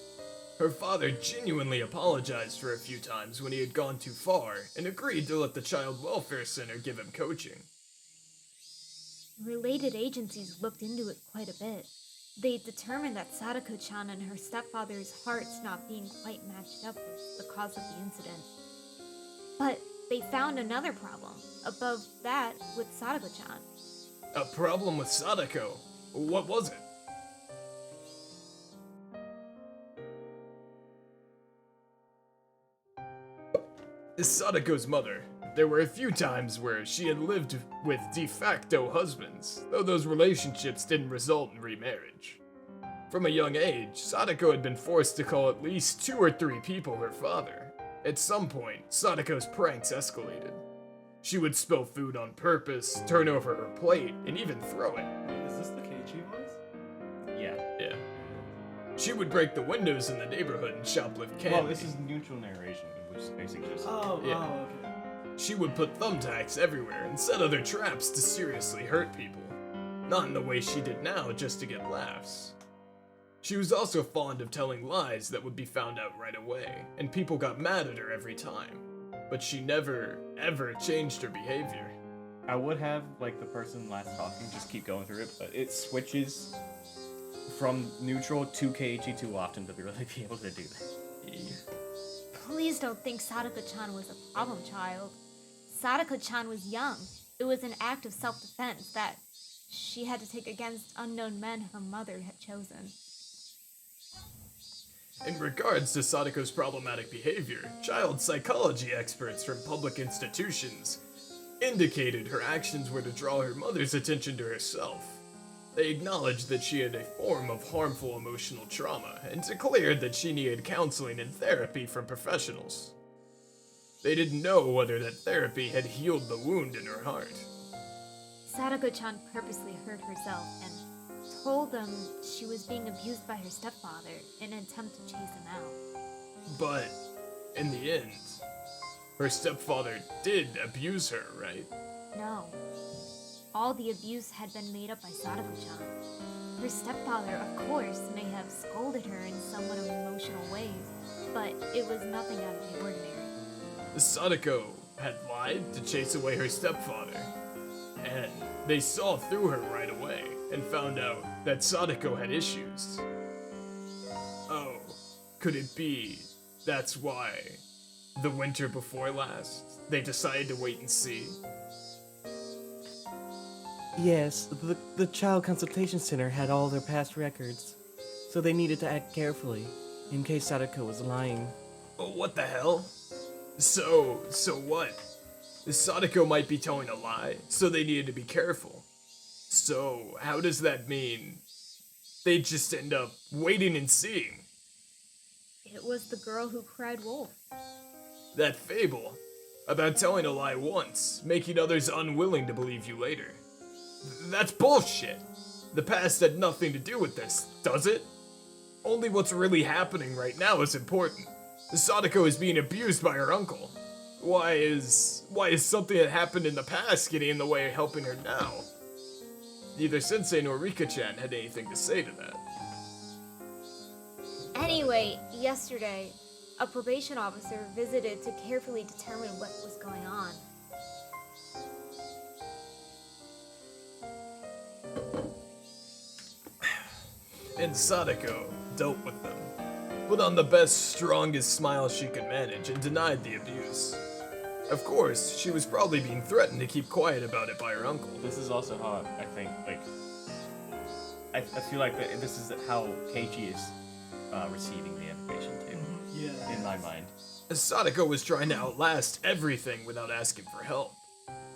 Her father genuinely apologized for a few times when he had gone too far and agreed to let the child welfare center give him coaching. Related agencies looked into it quite a bit. They determined that Sadako-chan and her stepfather's hearts not being quite matched up was the cause of the incident. But they found another problem, above that, with Sadako-chan. A problem with Sadako? What was it? Sadako's mother. There were a few times where she had lived with de facto husbands, though those relationships didn't result in remarriage. From a young age, Sadako had been forced to call at least 2 or 3 people her father. At some point, Sadako's pranks escalated. She would spill food on purpose, turn over her plate, and even throw it. Wait, is this the Keiichi voice? Yeah. Yeah. She would break the windows in the neighborhood and shoplift candy. Well, this is neutral narration, which is basically just. Yeah. Oh, okay. She would put thumbtacks everywhere and set other traps to seriously hurt people. Not in the way she did now, just to get laughs. She was also fond of telling lies that would be found out right away, and people got mad at her every time. But she never, ever changed her behavior. I would have, like, the person last talking just keep going through it, but it switches from neutral to Keiichi too often to really be able to do that. Please don't think Sadako-chan was a problem child. Sadako-chan was young. It was an act of self-defense that she had to take against unknown men her mother had chosen. In regards to Sadako's problematic behavior, child psychology experts from public institutions indicated her actions were to draw her mother's attention to herself. They acknowledged that she had a form of harmful emotional trauma and declared that she needed counseling and therapy from professionals. They didn't know whether that therapy had healed the wound in her heart. Sadako-chan purposely hurt herself and told them she was being abused by her stepfather in an attempt to chase him out. But, in the end, her stepfather did abuse her, right? No. All the abuse had been made up by Sadako-chan. Her stepfather, of course, may have scolded her in somewhat of emotional ways, but it was nothing out of the ordinary. Sadako had lied to chase away her stepfather, and they saw through her right away and found out that Sadako had issues. Oh, could it be that's why the winter before last they decided to wait and see? Yes, the Child Consultation Center had all their past records, so they needed to act carefully, in case Sadako was lying. Oh, what the hell? So what? Sadako might be telling a lie, so they needed to be careful. So, how does that mean they just end up waiting and seeing? It was the girl who cried wolf. That fable about telling a lie once, making others unwilling to believe you later. That's bullshit. The past had nothing to do with this, does it? Only what's really happening right now is important. Sadako is being abused by her uncle. Why is something that happened in the past getting in the way of helping her now? Neither Sensei nor Rika-chan had anything to say to that. Anyway, yesterday, A probation officer visited to carefully determine what was going on. And Sadako dealt with them, put on the best, strongest smile she could manage, and denied the abuse. Of course, she was probably being threatened to keep quiet about it by her uncle. This is also how I think, like, I feel like this is how Keiichi is receiving the information too. Yeah. In my mind. Sadako was trying to outlast everything without asking for help.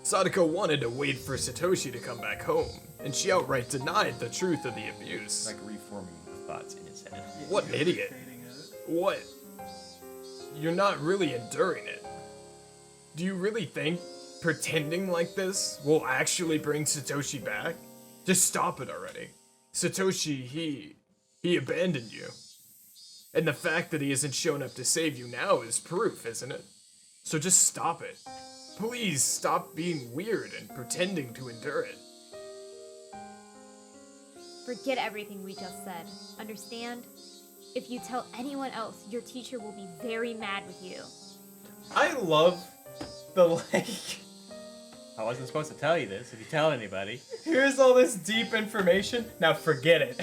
Sadako wanted to wait for Satoshi to come back home, and she outright denied the truth of the abuse. Like reforming the thoughts in his head. What an idiot. What? You're not really enduring it. Do you really think pretending like this will actually bring Satoshi back? Just stop it already. Satoshi, he abandoned you. And the fact that he hasn't shown up to save you now is proof, isn't it? So just stop it. Please stop being weird and pretending to endure it. Forget everything we just said. Understand? If you tell anyone else, your teacher will be very mad with you. I love the, like... I wasn't supposed to tell you this if you tell anybody. Here's all this deep information, now forget it.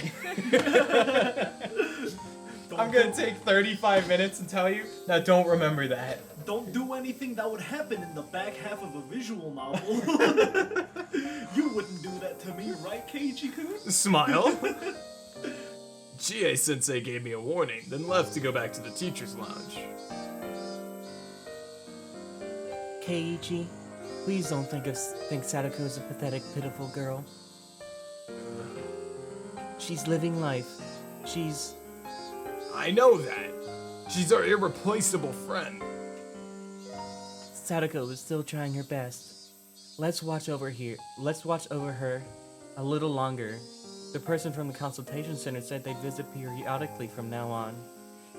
I'm gonna take 35 minutes and tell you, now don't remember that. Don't do anything that would happen in the back half of a visual novel. You wouldn't do that to me, right, Keiichi-kun? Smile. Chie-sensei gave me a warning, then left to go back to the teacher's lounge. Keiichi, please don't think Sadako is a pathetic, pitiful girl. She's living life. I know that. She's our irreplaceable friend. Sadako is still trying her best. Let's watch over her a little longer. The person from the consultation center said they'd visit periodically from now on.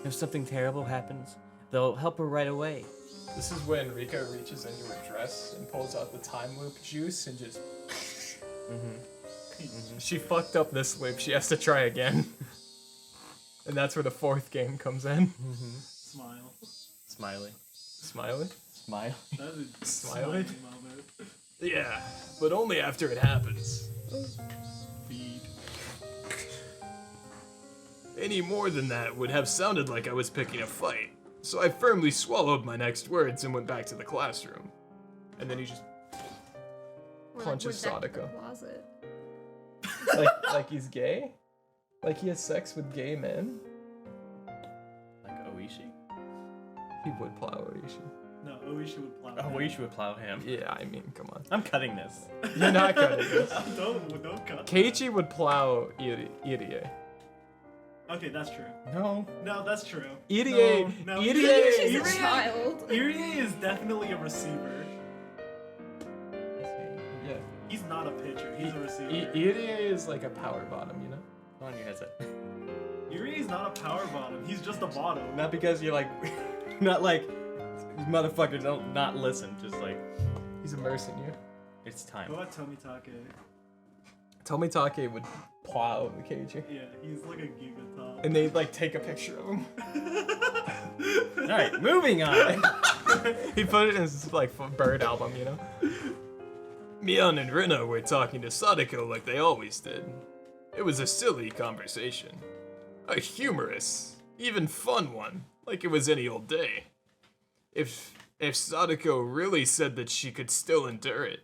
If something terrible happens, they'll help her right away. This is when Rika reaches into her dress and pulls out the time loop juice and just... She fucked up this loop. She has to try again. And that's where the fourth game comes in. Smile. Smiley. Smiley? Smile. That is a Smiley? smiling moment. Yeah, but only after it happens. Feed. Any more than that would have sounded like I was picking a fight. So I firmly swallowed my next words and went back to the classroom. And then he just punches Sadako. Closet. Like he's gay? Like he has sex with gay men? Like Oishi? He would plow Oishi. No, Oishi would plow. Oishi would plow him. Yeah, I mean, come on. I'm cutting this. You're not cutting this. Don't cut. Keiichi would plow Irie. Okay, that's true. No. No, that's true. Irie. No, no. Irie. She's a child. Irie is definitely a receiver. Yeah. He's not a pitcher. He's a receiver. Irie is like a power bottom, you know? Come on your headset. Irie is not a power bottom. He's just a bottom. Not because you're like, not like, motherfucker, don't not listen. Just like, He's immersing you. it's time. What about Tomitake? Tomitake would plow Keiichi. Yeah, he's like a gigatop. And they'd like take a picture of him. Alright, moving on. He put it in his like bird album, you know? Mion and Rina were talking to Sadako like they always did. It was a silly conversation. A humorous, even fun one, like it was any old day. If Sadako really said that she could still endure it,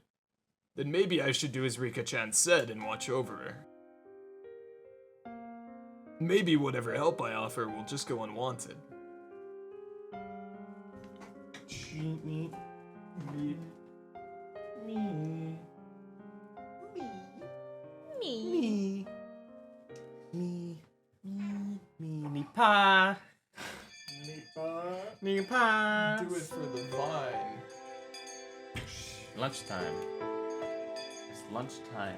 then maybe I should do as Rika-chan said and watch over her. Maybe whatever help I offer will just go unwanted. Me. Me pa. Me pa. Do it for the vine. Lunchtime. It's lunchtime.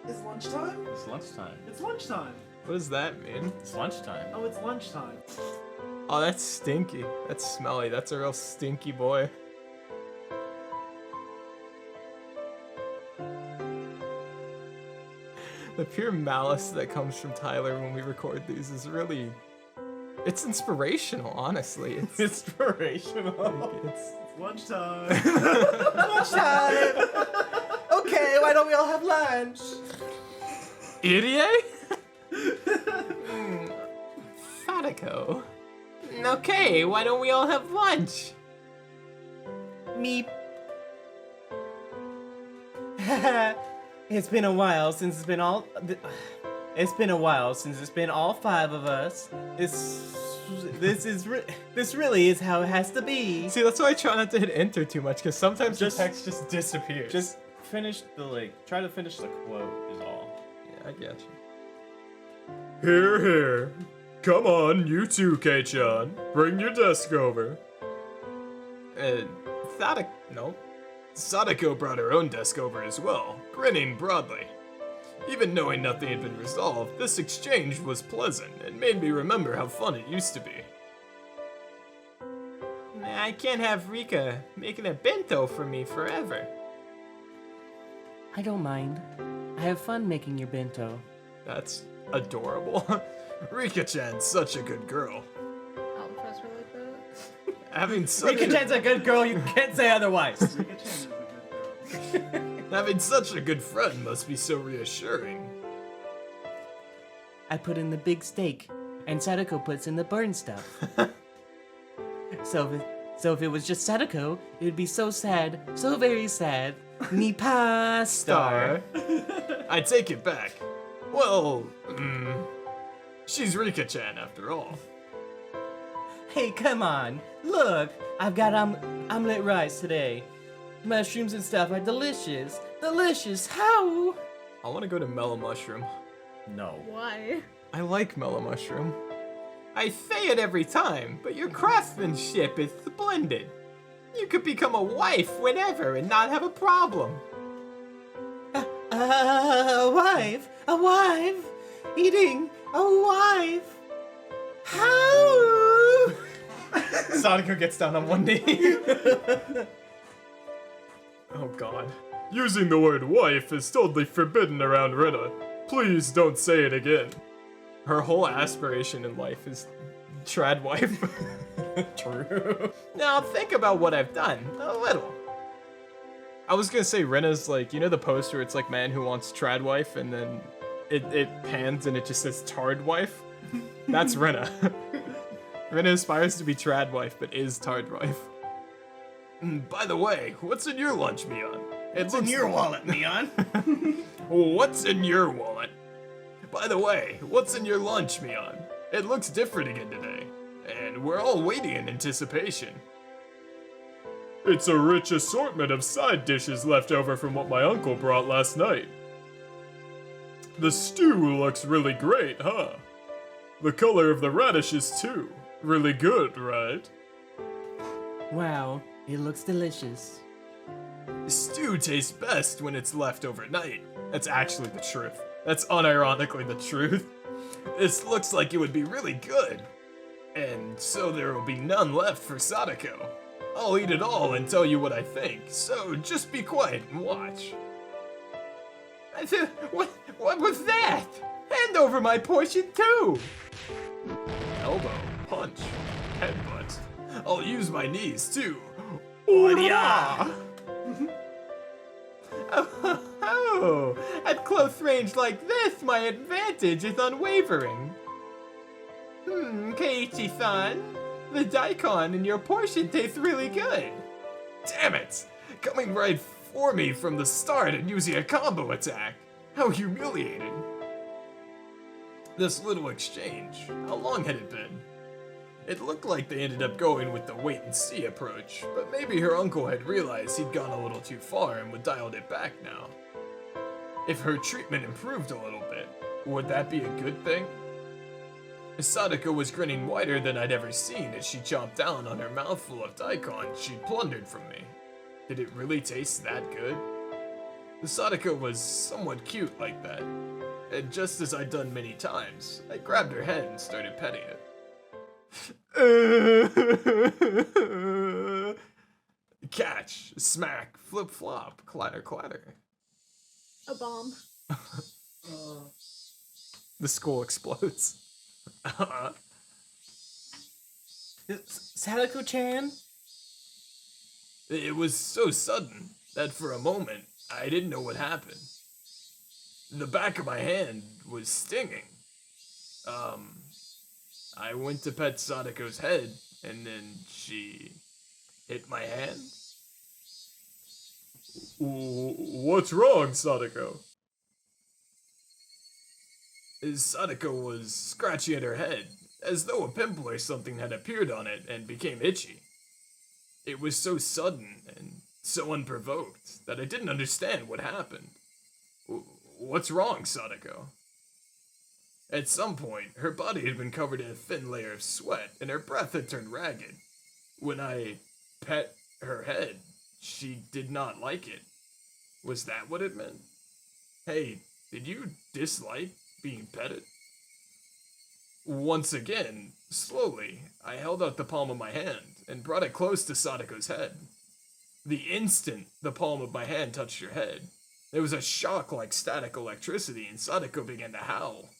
It's lunchtime? It's lunchtime. It's lunchtime. What does that mean? It's lunchtime. Oh, it's lunchtime. Oh, that's stinky. That's smelly. That's a real stinky boy. The pure malice that comes from Tyler when we record these is really It's inspirational, honestly. It's Inspirational. it's Lunchtime. Lunchtime. Okay, why don't we all have lunch? Irie? Sadako. Okay, why don't we all have lunch? Meep. It's been a while since it's been all. It's been a while since it's been all 5 of us. This really is how it has to be. See, that's why I try not to hit enter too much, because sometimes Just- the text just disappears. Just finish try to finish the quote is all. yeah, I get you. Here, here. Come on, you too, Kei-chan. Bring your desk over. Sadako brought her own desk over as well, grinning broadly. Even knowing nothing had been resolved, this exchange was pleasant and made me remember how fun it used to be. I can't have Rika making a bento for me forever. I don't mind. I have fun making your bento. That's adorable. Rika-chan's such a good girl. I'll trust her like that. Having such Rika-chan's a good girl, you can't say otherwise. Rika-chan is a good girl. Having such a good friend must be so reassuring. I put in the big steak, and Sadako puts in the burn stuff. So if it was just Sadako, it would be so sad, so very sad. Nipa star. I take it back. Well, she's Rika-chan after all. Hey, come on. Look, I've got omelet rice today. Mushrooms and stuff are delicious. Delicious. How? I want to go to Mellow Mushroom. No. Why? I like Mellow Mushroom. I say it every time, but your craftsmanship is splendid. You could become a wife whenever and not have a problem. A wife? A wife? Eating a wife? How? Sadako gets down on one knee. Oh god. Using the word wife is totally forbidden around Rina. Please don't say it again. Her whole aspiration in life is trad wife. True. Now think about what I've done. A little. I was gonna say Rena's like, you know the poster, it's like man who wants trad wife and then it pans and it just says tard wife? That's Rena. Rena aspires to be trad wife but is tard wife. By the way, what's in your lunch, Mion? It's in your wallet, Neon. What's in your wallet? By the way, what's in your lunch, Mion? It looks different again today. And we're all waiting in anticipation. It's a rich assortment of side dishes left over from what my uncle brought last night. The stew looks really great, huh? The color of the radishes, too. Really good, right? Wow, it looks delicious. Stew tastes best when it's left overnight. That's actually the truth. That's unironically the truth. This looks like it would be really good. And so there will be none left for Sadako. I'll eat it all and tell you what I think, so just be quiet and watch. What was that? Hand over my portion too! Elbow, punch, headbutt. I'll use my knees too. Yeah. Oh, at close range like this, my advantage is unwavering. Keiichi-san, the daikon in your portion tastes really good. Damn it! Coming right for me from the start and using a combo attack. How humiliating. This little exchange, how long had it been? It looked like they ended up going with the wait-and-see approach, but maybe her uncle had realized he'd gone a little too far and would dialed it back now. If her treatment improved a little bit, would that be a good thing? Sadako was grinning wider than I'd ever seen as she chomped down on her mouthful of daikon she'd plundered from me. Did it really taste that good? Sadako was somewhat cute like that, and just as I'd done many times, I grabbed her head and started petting it. Catch, smack, flip flop, clatter clatter. A bomb. The skull explodes. Sadako-chan? It was so sudden that for a moment I didn't know what happened. The back of my hand was stinging. I went to pet Sadako's head, and then she hit my hand. What's wrong, Sadako? Sadako was scratching at her head, as though a pimple or something had appeared on it and became itchy. It was so sudden and so unprovoked that I didn't understand what happened. What's wrong, Sadako? At some point, her body had been covered in a thin layer of sweat, and her breath had turned ragged. When I pet her head, she did not like it. Was that what it meant? Hey, did you dislike being petted? Once again, slowly, I held out the palm of my hand and brought it close to Sadako's head. The instant the palm of my hand touched her head, there was a shock like static electricity, and Sadako began to howl.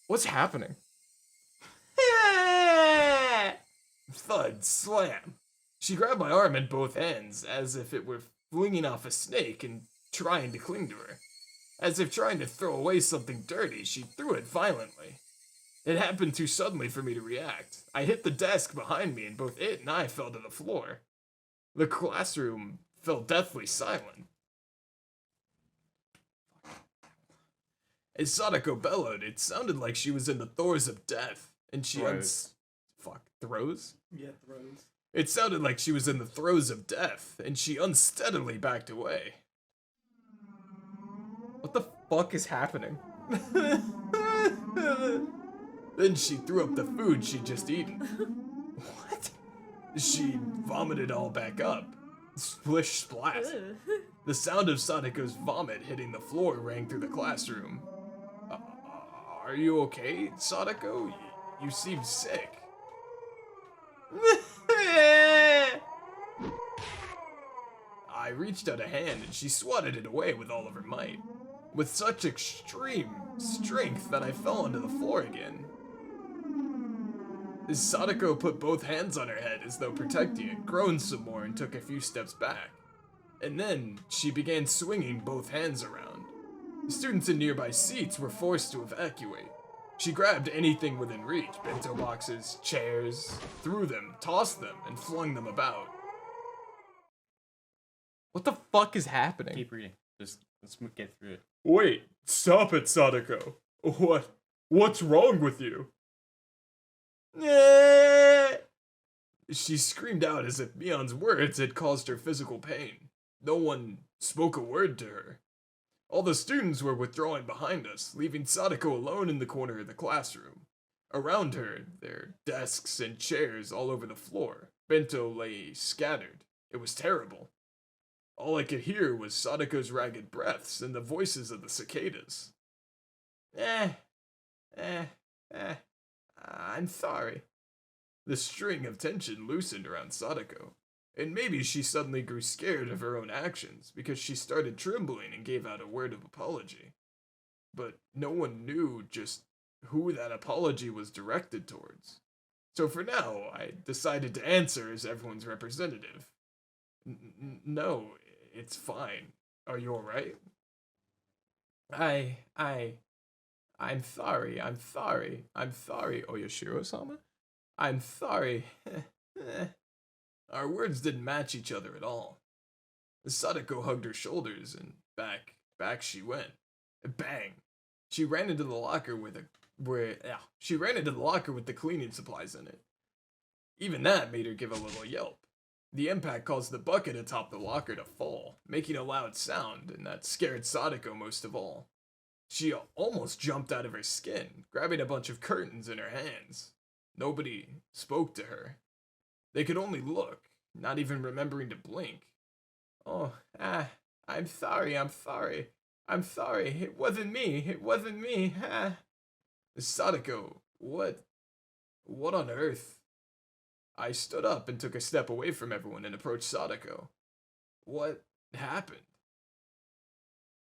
What's happening? Thud, slam. She grabbed my arm in both hands, as if it were flinging off a snake and trying to cling to her. As if trying to throw away something dirty, she threw it violently. It happened too suddenly for me to react. I hit the desk behind me, and both it and I fell to the floor. The classroom fell deathly silent. As Sadako bellowed, it sounded like she was in the throes of death, and she throes? Yeah, throws. It sounded like she was in the throes of death, and she unsteadily backed away. What the fuck is happening? Then she threw up the food she'd just eaten. What? She vomited all back up. Splish splash. The sound of Sadako's vomit hitting the floor rang through the classroom. Are you okay, Sadako? You seem sick. I reached out a hand and she swatted it away with all of her might, with such extreme strength that I fell onto the floor again. Sadako put both hands on her head as though protecting it, groaned some more, and took a few steps back. And then she began swinging both hands around. The students in nearby seats were forced to evacuate. She grabbed anything within reach, bento boxes, chairs, threw them, tossed them, and flung them about. What the fuck is happening? Keep reading. Just let's get through it. Wait, stop it, Sadako. What's wrong with you? She screamed out as if Mion's words had caused her physical pain. No one spoke a word to her. All the students were withdrawing behind us, leaving Sadako alone in the corner of the classroom. Around her, their desks and chairs all over the floor. Bento lay scattered. It was terrible. All I could hear was Sadako's ragged breaths and the voices of the cicadas. I'm sorry. The string of tension loosened around Sadako, and maybe she suddenly grew scared of her own actions because she started trembling and gave out a word of apology. But no one knew just who that apology was directed towards. So for now, I decided to answer as everyone's representative. No, it's fine. Are you alright? I'm sorry, Oyashiro-sama. I'm sorry. Our words didn't match each other at all. Sadako hugged her shoulders, and back she went. Bang! She ran into the locker with the cleaning supplies in it. Even that made her give a little yelp. The impact caused the bucket atop the locker to fall, making a loud sound, and that scared Sadako most of all. She almost jumped out of her skin, grabbing a bunch of curtains in her hands. Nobody spoke to her. They could only look, not even remembering to blink. I'm sorry. It wasn't me. Sadako, what on earth? I stood up and took a step away from everyone and approached Sadako. What happened?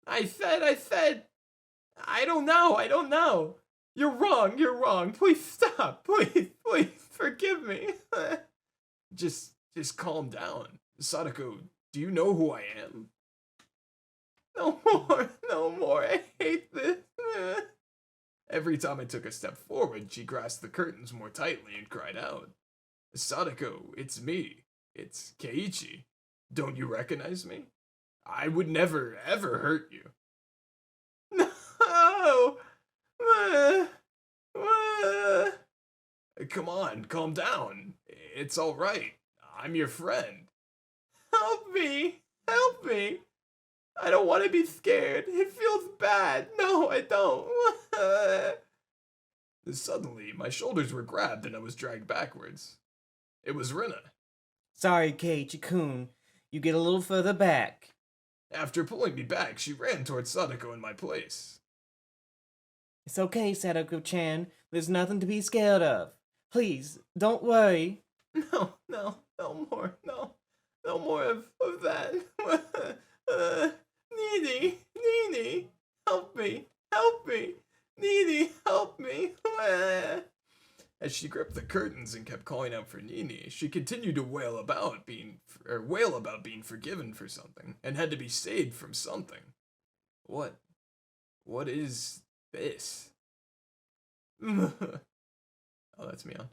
I said, I don't know. You're wrong. Please stop. Please forgive me. Just calm down. Sadako, do you know who I am? No more. I hate this. Every time I took a step forward, she grasped the curtains more tightly and cried out, Sadako, it's me. It's Keiichi. Don't you recognize me? I would never, ever hurt you. No! Come on, calm down. It's alright. I'm your friend. Help me! I don't want to be scared. It feels bad. No, I don't. Suddenly, my shoulders were grabbed and I was dragged backwards. It was Rina. Sorry, Keiichi-kun. You get a little further back. After pulling me back, she ran towards Sadako in my place. It's okay, Sadako-chan. There's nothing to be scared of. Please, don't worry. No more of that. Nini, help me. Nini, help me. As she gripped the curtains and kept calling out for Nini, she continued to wail about being forgiven for something and had to be saved from something. What is this? Oh, that's Mion.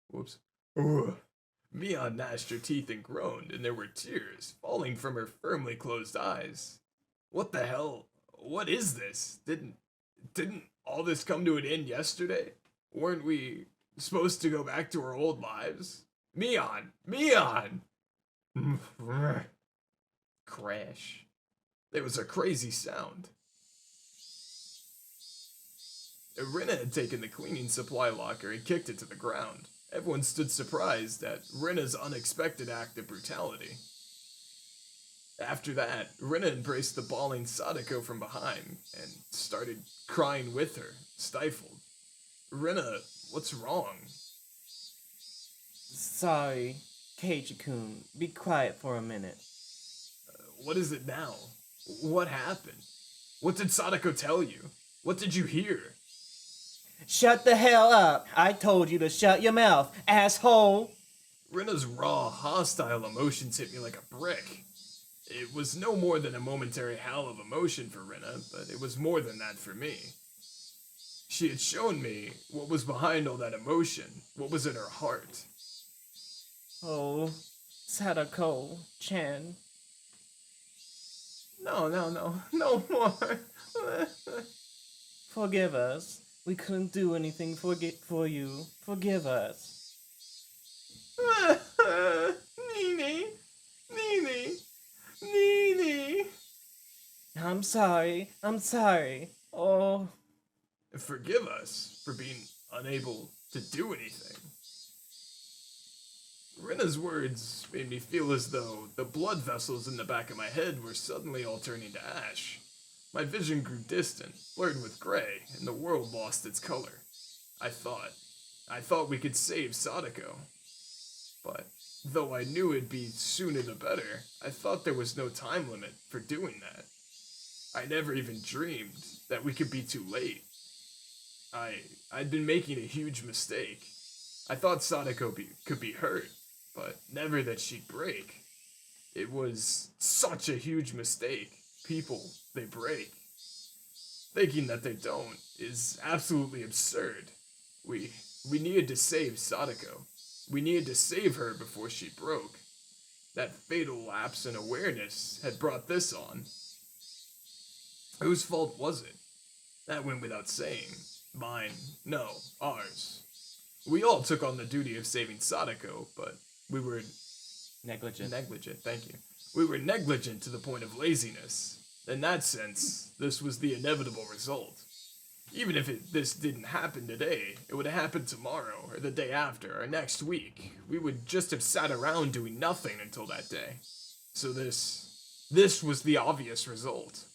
Whoops. Mion gnashed her teeth and groaned, and there were tears falling from her firmly closed eyes. What the hell? What is this? Didn't all this come to an end yesterday? Weren't we supposed to go back to our old lives? Mion! Crash. There was a crazy sound. Rina had taken the cleaning supply locker and kicked it to the ground. Everyone stood surprised at Rina's unexpected act of brutality. After that, Rina embraced the bawling Sadako from behind and started crying with her, stifled. Rina, what's wrong? Sorry, Keiichi-kun. Be quiet for a minute. What is it now? What happened? What did Sadako tell you? What did you hear? Shut the hell up! I told you to shut your mouth, asshole! Rina's raw, hostile emotions hit me like a brick. It was no more than a momentary howl of emotion for Rina, but it was more than that for me. She had shown me what was behind all that emotion, what was in her heart. Oh, Sadako-chan. No more. Forgive us. We couldn't do anything for you. Forgive us. Nini. I'm sorry. Oh. Forgive us for being unable to do anything. Rina's words made me feel as though the blood vessels in the back of my head were suddenly all turning to ash. My vision grew distant, blurred with gray, and the world lost its color. I thought we could save Sadako. But though I knew it'd be sooner the better, I thought there was no time limit for doing that. I never even dreamed that we could be too late. I'd been making a huge mistake. I thought Sadako could be hurt, but never that she'd break. It was such a huge mistake. People, they break. Thinking that they don't is absolutely absurd. We needed to save Sadako. We needed to save her before she broke. That fatal lapse in awareness had brought this on. Whose fault was it? That went without saying. Mine, no, ours. We all took on the duty of saving Sadako, but we were Negligent. Thank you. We were negligent to the point of laziness. In that sense, this was the inevitable result. Even if this didn't happen today, it would have happened tomorrow, or the day after, or next week. We would just have sat around doing nothing until that day. So this was the obvious result.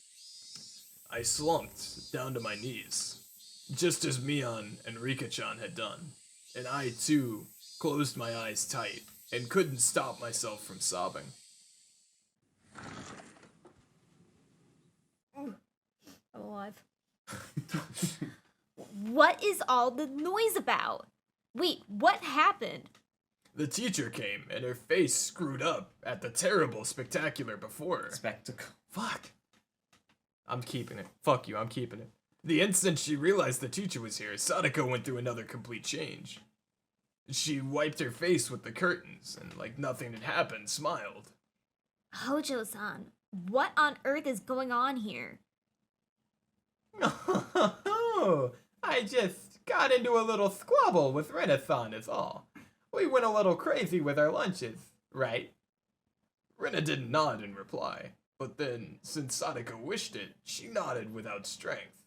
I slumped down to my knees, just as Mion and Rika-chan had done, and I too closed my eyes tight and couldn't stop myself from sobbing. I'm alive. What is all the noise about? Wait, what happened? The teacher came, and her face screwed up at the terrible spectacular before. Spectacle. Fuck. I'm keeping it. Fuck you, I'm keeping it. The instant she realized the teacher was here, Sadako went through another complete change. She wiped her face with the curtains, and like nothing had happened, smiled. Hojo-san, what on earth is going on here? Oh, I just got into a little squabble with Renathon is all. We went a little crazy with our lunches, right? Rena didn't nod in reply, but then, since Sadako wished it, she nodded without strength.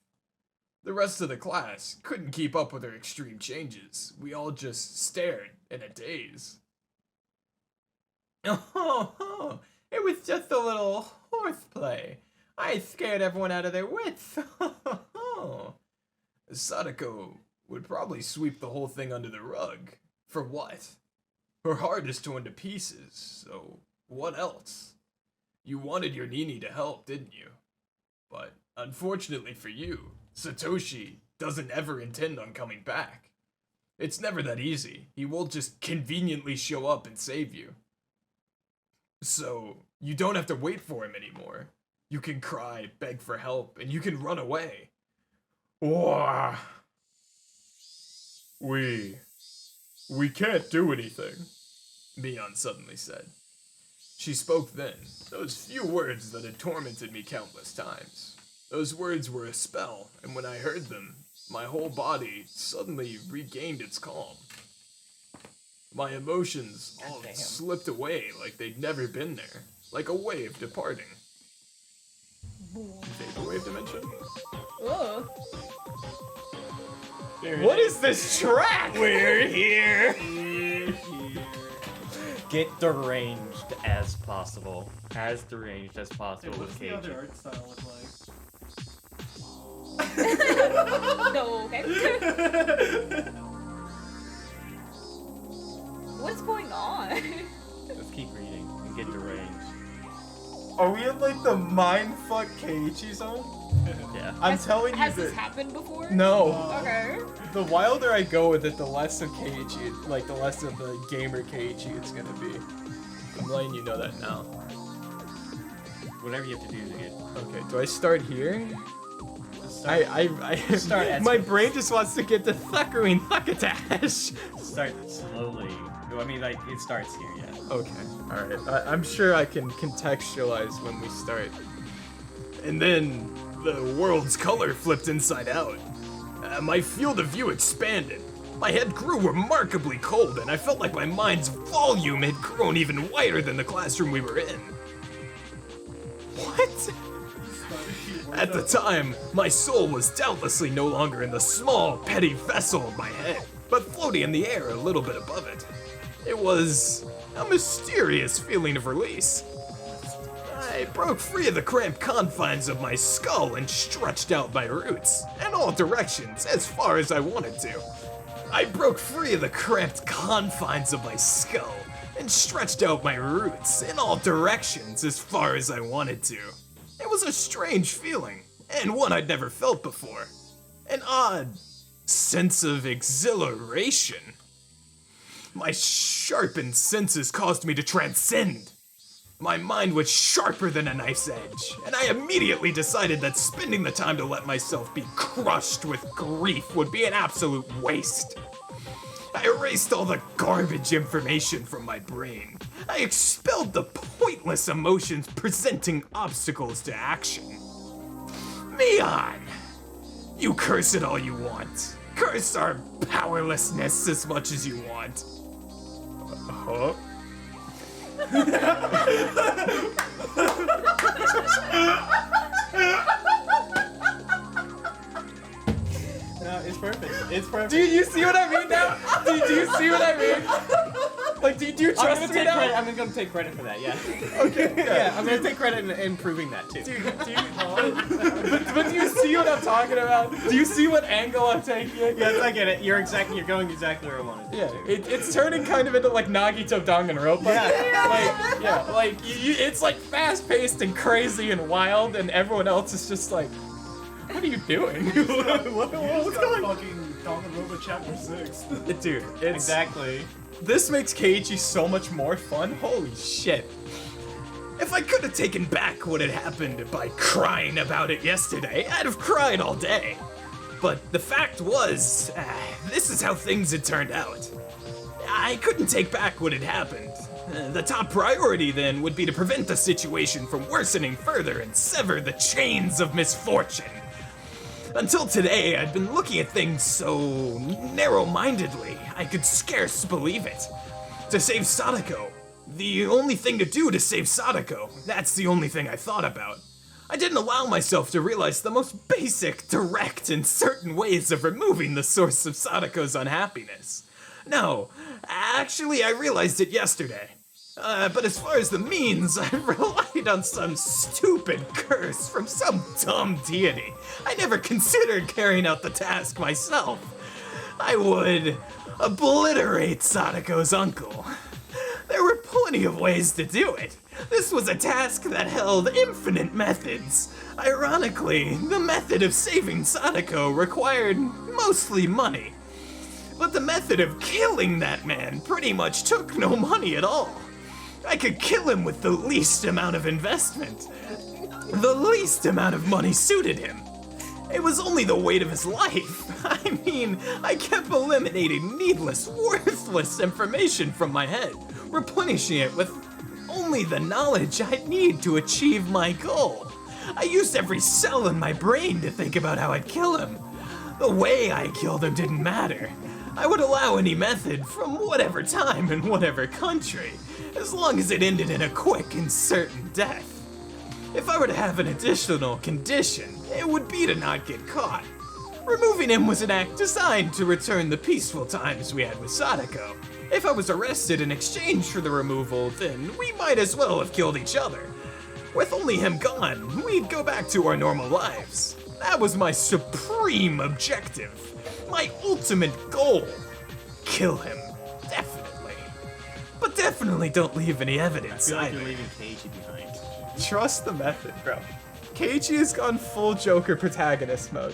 The rest of the class couldn't keep up with her extreme changes. We all just stared in a daze. Oh, it was just a little horseplay. I scared everyone out of their wits. Sadako would probably sweep the whole thing under the rug. For what? Her heart is torn to pieces, so what else? You wanted your Nini to help, didn't you? But unfortunately for you, Satoshi doesn't ever intend on coming back. It's never that easy. He will just conveniently show up and save you. So, you don't have to wait for him anymore. You can cry, beg for help, and you can run away. Wah. We can't do anything. Mion suddenly said. She spoke then, those few words that had tormented me countless times. Those words were a spell, and when I heard them, my whole body suddenly regained its calm. My emotions all slipped away like they'd never been there, like a wave departing. Vaporwave dimension? Ugh. What is this track? We're here. Get deranged as possible. As deranged as Hey, possible what's with the other Keiichi. art style look No, okay. What's going on? Let's keep reading and get deranged. Are we in like the mindfuck Keiichi zone? Yeah. I'm telling you Has this that. happened before? No. Okay. The wilder I go with it, the less of Keiichi, like the less of the gamer Keiichi it's gonna be. I'm letting you know that now. Whatever you have to do to get. Okay, do I start here? I Start at my brain just wants to get to Thakura and Thakatash. Start slowly. I mean, like, it starts here, yeah. Okay, alright. I'm sure I can contextualize when we start. And then, the world's color flipped inside out. My field of view expanded. My head grew remarkably cold, and I felt like my mind's volume had grown even wider than the classroom we were in. What? At the time, my soul was doubtlessly no longer in the small, petty vessel of my head, but floating in the air a little bit above it. It was a mysterious feeling of release. I broke free of the cramped confines of my skull and stretched out my roots, in all directions, as far as I wanted to. I broke free of the cramped confines of my skull and stretched out my roots in all directions as far as I wanted to. It was a strange feeling, and one I'd never felt before. An odd sense of exhilaration. My sharpened senses caused me to transcend. My mind was sharper than a knife's edge, and I immediately decided that spending the time to let myself be crushed with grief would be an absolute waste. I erased all the garbage information from my brain. I expelled the pointless emotions presenting obstacles to action. Mion! You curse it all you want. Curse our powerlessness as much as you want. Huh? No, it's perfect. It's perfect. Do you see what I mean now? Do you see what I mean? Like, do you I'm trust gonna me take now? credit. I'm gonna take credit for that. Yeah. Okay, Yeah. I'm gonna take credit in proving that too. But do you see what I'm talking about? Do you see what angle I'm taking? Yes, I get it. You're going exactly where I wanted. Yeah, it's turning kind of into like Nagito Danganronpa. Like it's like fast paced and crazy and wild, and everyone else is just like, What are you doing? What's going on? Fucking Danganronpa Chapter 6. Dude, it's... Exactly. This makes Keiichi so much more fun. Holy shit. If I could have taken back what had happened by crying about it yesterday, I'd have cried all day. But the fact was, this is how things had turned out. I couldn't take back what had happened. The top priority then would be to prevent the situation from worsening further and sever the chains of misfortune. Until today, I'd been looking at things so narrow-mindedly, I could scarce believe it. To save Sadako, the only thing to do to save Sadako, that's the only thing I thought about. I didn't allow myself to realize the most basic, direct, and certain ways of removing the source of Sadako's unhappiness. No, actually I realized it yesterday. But as far as the means, I relied on some stupid curse from some dumb deity. I never considered carrying out the task myself. I would obliterate Sadako's uncle. There were plenty of ways to do it. This was a task that held infinite methods. Ironically, the method of saving Sadako required mostly money. But the method of killing that man pretty much took no money at all. I could kill him with the least amount of investment. The least amount of money suited him. It was only the weight of his life. I mean, I kept eliminating needless, worthless information from my head, replenishing it with only the knowledge I'd need to achieve my goal. I used every cell in my brain to think about how I'd kill him. The way I killed him didn't matter. I would allow any method from whatever time and whatever country, as long as it ended in a quick and certain death. If I were to have an additional condition, it would be to not get caught. Removing him was an act designed to return the peaceful times we had with Sadako. If I was arrested in exchange for the removal, then we might as well have killed each other. With only him gone, we'd go back to our normal lives. That was my supreme objective. My ultimate goal. Kill him. Definitely. But definitely don't leave any I evidence feel like either. you're leaving Keiichi behind. Trust the method, bro. Keiichi has gone full Joker protagonist mode.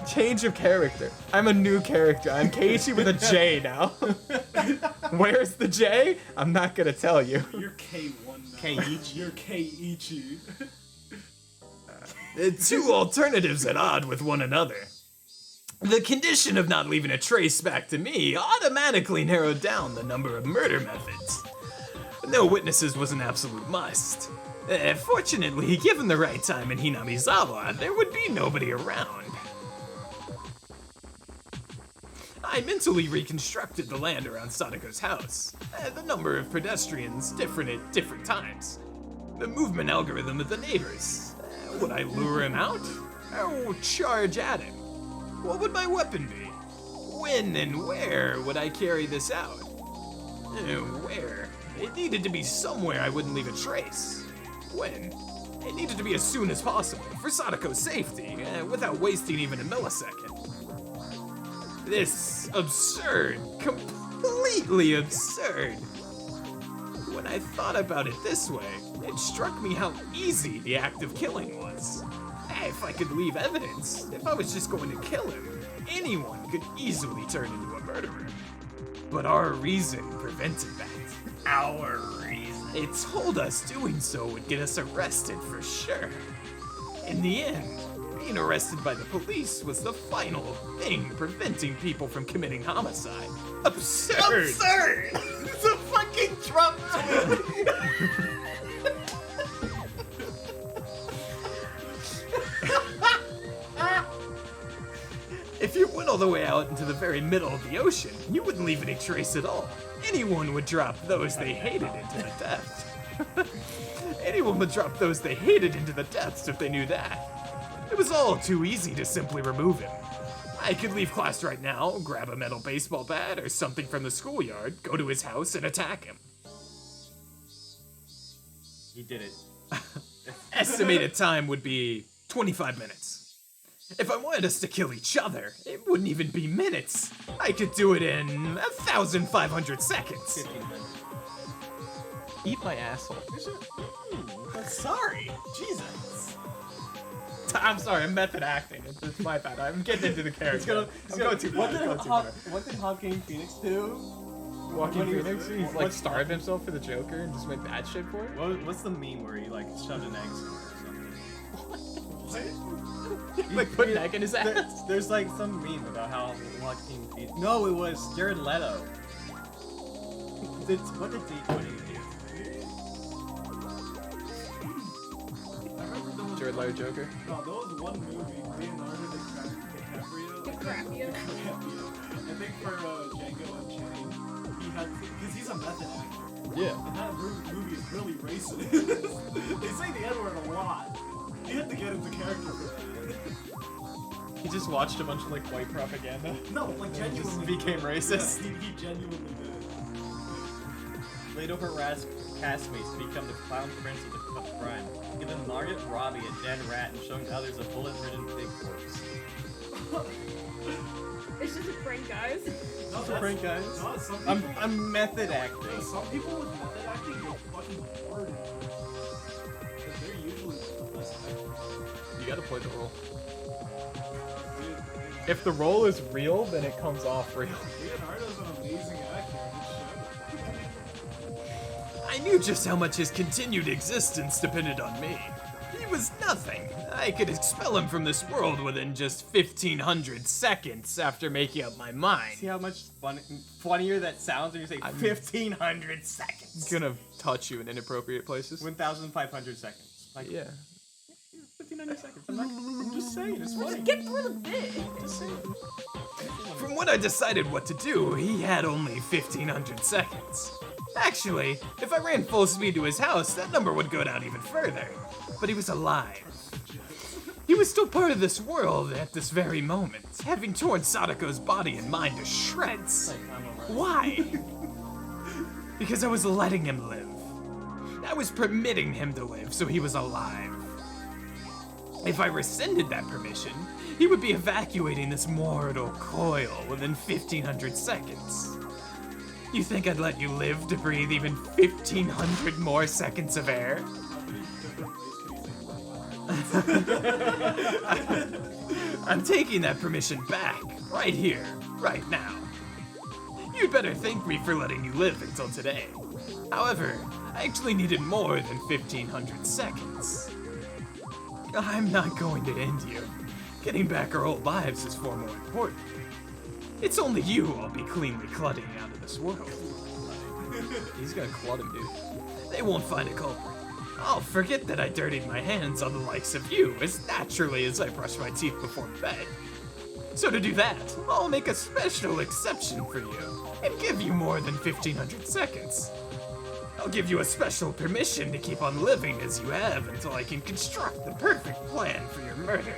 Change of character. I'm a new character. I'm Keiichi with a J now. Where's the J? I'm not gonna tell you. You're K1 now. Keiichi. You're Keiichi. Two alternatives at odd with one another. The condition of not leaving a trace back to me automatically narrowed down the number of murder methods. No witnesses was an absolute must. Fortunately, given the right time in Hinamizawa, there would be nobody around. I mentally reconstructed the land around Sadako's house. The number of pedestrians different at different times. The movement algorithm of the neighbors. Would I lure him out? Or charge at him? What would my weapon be? When and where would I carry this out? Where? It needed to be somewhere I wouldn't leave a trace. When? It needed to be as soon as possible, for Sadako's safety, without wasting even a millisecond. This absurd, completely absurd. When I thought about it this way, it struck me how easy the act of killing was. If I could leave evidence, if I was just going to kill him, anyone could easily turn into a murderer. But our reason prevented that. Our reason. It told us doing so would get us arrested for sure. In the end, being arrested by the police was the final thing preventing people from committing homicide. Absurd! Absurd! It's a fucking Trump tweet! If you went all the way out into the very middle of the ocean, you wouldn't leave any trace at all. Anyone would drop those they hated into the depths. Anyone would drop those they hated into the depths if they knew that. It was all too easy to simply remove him. I could leave class right now, grab a metal baseball bat or something from the schoolyard, go to his house and attack him. He did it. Estimated time would be 25 minutes. If I wanted us to kill each other, it wouldn't even be minutes. I could do it in 1,500 seconds. 1500. Eat my asshole. Sorry. Jesus. I'm sorry, I'm method acting. It's my bad. I'm getting into the character. I'm going too far. What did Joaquin Phoenix do? Joaquin When he was- Phoenix, he's like what's- starved himself for the Joker and just went bad shit for it. What's the meme where he like shoved an egg somewhere or something? Like put an egg in his ass. There's like some meme about how Joaquin Phoenix. No, it was Jared Leto. What did he do? I remember there was Jared Leto Joker. No, there was one movie, Leonardo DiCaprio. I think for Django Unchained, he had, because he's a method actor. Yeah. And that movie is really racist. They say the N-word a lot. You had to get into character for that. He just watched a bunch of like white propaganda. No, like genuinely. became racist. Yeah, he genuinely did. Leto harassed castmates to become the clown prince of crime, giving Margaret Robbie a dead rat and showing others a bullet-ridden pig corpse. It's just a prank, guys. No, It's a prank, guys. No, some people, I'm method acting. some people with method acting get fucking bored. Because they're usually the best actors. You gotta play the role. Dude, If the role is real, then it comes off real. Leonardo's an amazing actor. I knew just how much his continued existence depended on me. He was nothing. I could expel him from this world within just 1,500 seconds after making up my mind. See how much funnier that sounds when you say 1,500 seconds. Gonna touch you in inappropriate places. 1,500 seconds. Like, Yeah. 1,500 seconds. I'm just saying, it's funny. Get through the bit. Just saying. From when I decided what to do, he had only 1,500 seconds. Actually, if I ran full speed to his house, that number would go down even further. But he was alive. He was still part of this world at this very moment, having torn Sadako's body and mind to shreds. Why? Because I was letting him live. I was permitting him to live, so he was alive. If I rescinded that permission, he would be evacuating this mortal coil within 1,500 seconds. You think I'd let you live to breathe even 1,500 more seconds of air? I'm taking that permission back, right here, right now. You'd better thank me for letting you live until today. However, I actually needed more than 1,500 seconds. I'm not going to end you. Getting back our old lives is far more important. It's only you I'll be cleanly cludding out of this world. He's gonna clud him, dude. They won't find a culprit. I'll forget that I dirtied my hands on the likes of you as naturally as I brush my teeth before bed. So to do that, I'll make a special exception for you and give you more than 1,500 seconds. I'll give you a special permission to keep on living as you have until I can construct the perfect plan for your murder.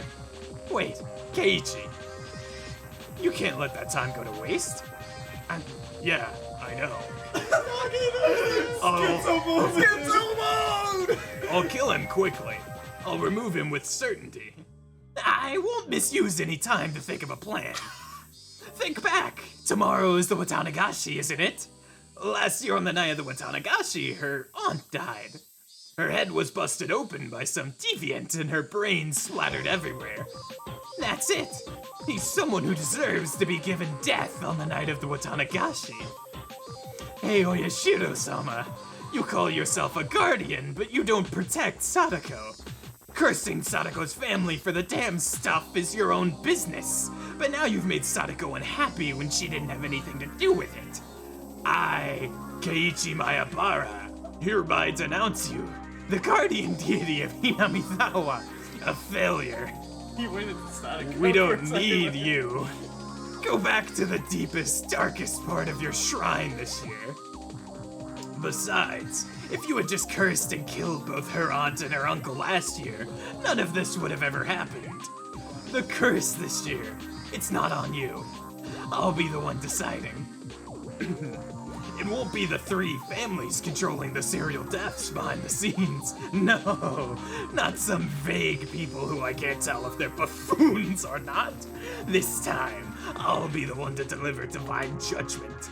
Wait, Keiichi. You can't let that time go to waste. Yeah, I know. I'll kill him quickly. I'll remove him with certainty. I won't misuse any time to think of a plan. Think back. Tomorrow is the Watanagashi, isn't it? Last year on the night of the Watanagashi, her aunt died. Her head was busted open by some deviant and her brains splattered everywhere. That's it. He's someone who deserves to be given death on the night of the Watanagashi. Hey, Oyashiro-sama. You call yourself a guardian, but you don't protect Sadako. Cursing Sadako's family for the damn stuff is your own business, but now you've made Sadako unhappy when she didn't have anything to do with it. I, Keiichi Mayabara, hereby denounce you, the guardian deity of Hinamizawa, a failure. He went into Sadako. We don't need you. Go back to the deepest, darkest part of your shrine this year. Besides, if you had just cursed and killed both her aunt and her uncle last year, none of this would have ever happened. The curse this year, it's not on you. I'll be the one deciding. It won't be the three families controlling the serial deaths behind the scenes. No, not some vague people who I can't tell if they're buffoons or not. This time, I'll be the one to deliver divine judgment.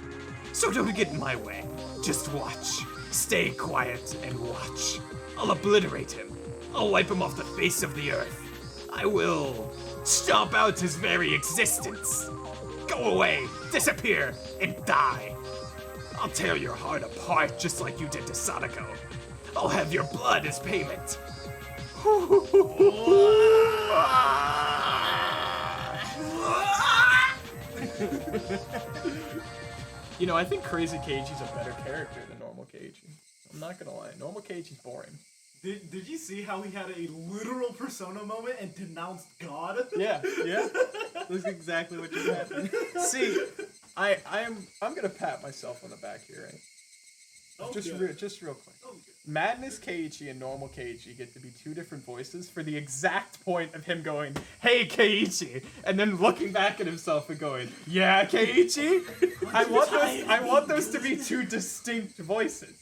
So don't get in my way. Just watch. Stay quiet and watch. I'll obliterate him. I'll wipe him off the face of the earth. I will stomp out his very existence. Go away, disappear, and die. I'll tear your heart apart just like you did to Sadako. I'll have your blood as payment. You know, I think Crazy Keiichi's a better character than normal Keiichi. I'm not gonna lie, normal Keiichi's boring. Did you see how he had a literal persona moment and denounced God? Yeah. That's exactly what just happened. See, I'm gonna pat myself on the back here, right? Just real quick. Madness Keiichi and normal Keiichi get to be two different voices for the exact point of him going, "Hey Keiichi," and then looking back at himself and going, "Yeah, Keiichi." I want those to be two distinct voices.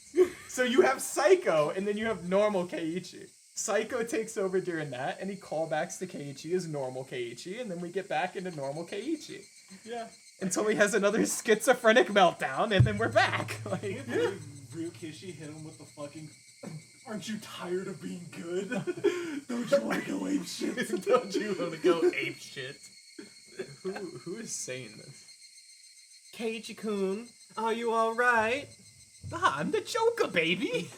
So you have Psycho, and then you have normal Keiichi. Psycho takes over during that, and he callbacks to Keiichi as normal Keiichi, and then we get back into normal Keiichi. Yeah. Until he has another schizophrenic meltdown, and then we're back. Like, Ryukishi hit him with the fucking, "Aren't you tired of being good? Don't you want to go ape shit? Don't you want to go ape shit?" Who is saying this? Keiichi-kun, are you alright? I'm the Joker, baby.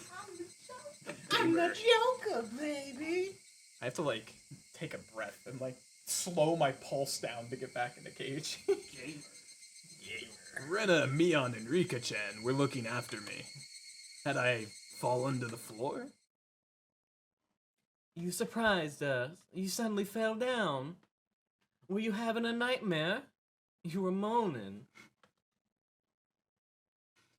I'm the Joker, baby. I have to like take a breath and like slow my pulse down to get back into Keiichi. Rena, Mion, and Rika-chan were looking after me. Had I fallen to the floor? You surprised us. You suddenly fell down. Were you having a nightmare? You were moaning.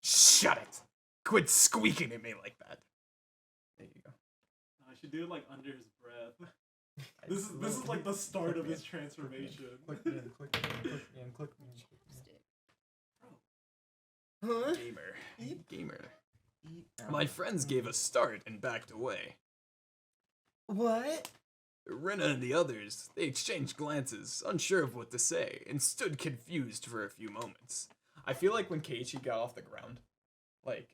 Shut it! Quit squeaking at me like that. There you go. I should do it like under his breath. This is like the start of his transformation. Click me in, click me in, click me in, click me in. Huh? Gamer. My friends gave a start and backed away. What? Rena and the others, they exchanged glances, unsure of what to say, and stood confused for a few moments. I feel like when Keiichi got off the ground, like,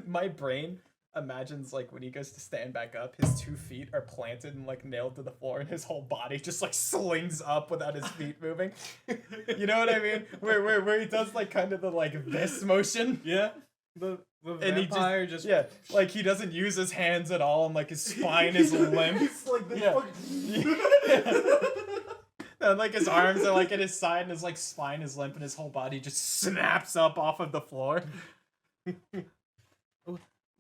my brain imagines, like, when he goes to stand back up, his 2 feet are planted and, like, nailed to the floor, and his whole body just, like, slings up without his feet moving. You know what I mean? Where he does, like, kind of the, like, this motion. Yeah. The And vampire just yeah, like he doesn't use his hands at all, and like his spine is limp. It's like this And like his arms are like at his side, and his like spine is limp, and his whole body just snaps up off of the floor.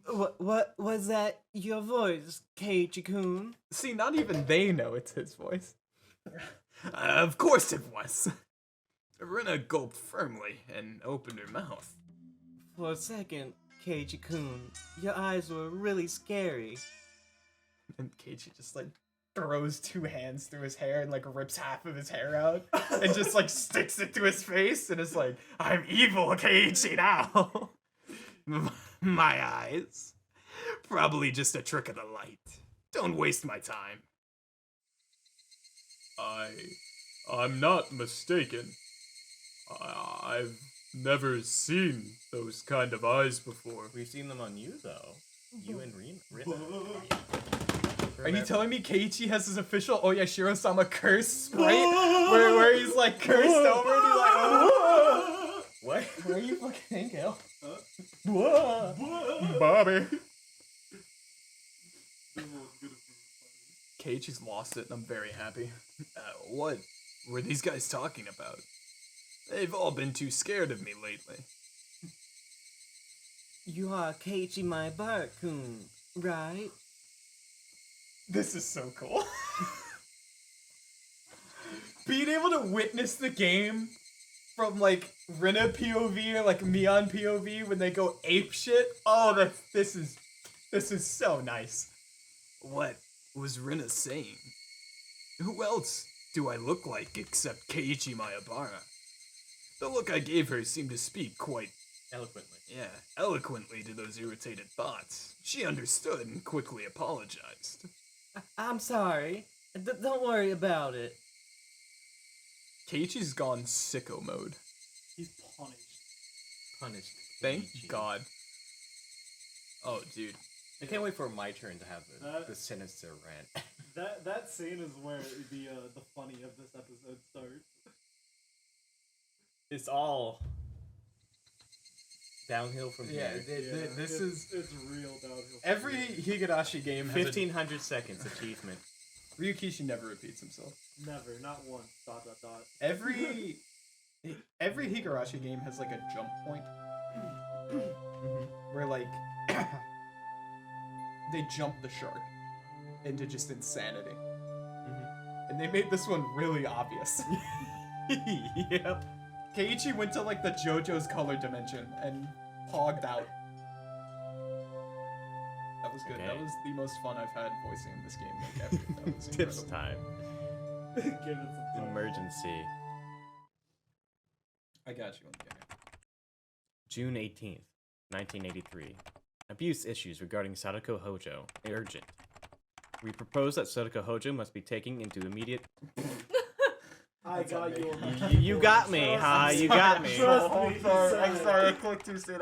What was that? Your voice, Keiichi-kun? See, not even they know it's his voice. Of course it was. Rena gulped firmly and opened her mouth. For a second, Keiichi-kun, your eyes were really scary. And Keiichi just like throws 2 hands through his hair and like rips half of his hair out and just like sticks it to his face and is like, "I'm evil, Keiichi now." My eyes. Probably just a trick of the light. Don't waste my time. I'm not mistaken. I've never seen those kind of eyes before. We've seen them on you though. You and Rina. Are you telling me Keiichi has his official Oyashiro-sama curse sprite where he's like cursed over and he's like, "Oh!" What? Where are you fucking Hale? Bobby. Keiichi's lost it and I'm very happy. What were these guys talking about? They've all been too scared of me lately. You are Keiichi my Bart-kun, right? This is so cool. Being able to witness the game from like Rina POV or like Mion POV when they go ape shit. Oh, this is so nice. What was Rina saying? Who else do I look like except Keiichi Maebara? The look I gave her seemed to speak quite Eloquently. eloquently to those irritated thoughts. She understood and quickly apologized. I'm sorry. Don't worry about it. Keiichi's gone sicko mode. He's punished. punished. Thank Keiichi. God. Oh, dude. I can't wait for my turn to have That- the sinister rant. That scene is where the funny of this episode starts. It's all downhill from here. This is it's real downhill. every Higurashi game has 1500 seconds achievement. Ryukishi never repeats himself. Never, not once. ... Every Higurashi game has like a jump point where like they jump the shark into just insanity. And they made this one really obvious. Yep. Keiichi went to like the JoJo's color dimension and pogged out. That was good. That Okay. was the most fun I've had voicing in this game like ever. That was Tips incredible. time. Give it some time. Emergency. I got you on the game. June 18th, 1983. Abuse issues regarding Sadako Hojo. Urgent. We propose that Sadako Hojo must be taken into immediate... I got you. You got me, huh? You got me. I'm sorry. I clicked too soon.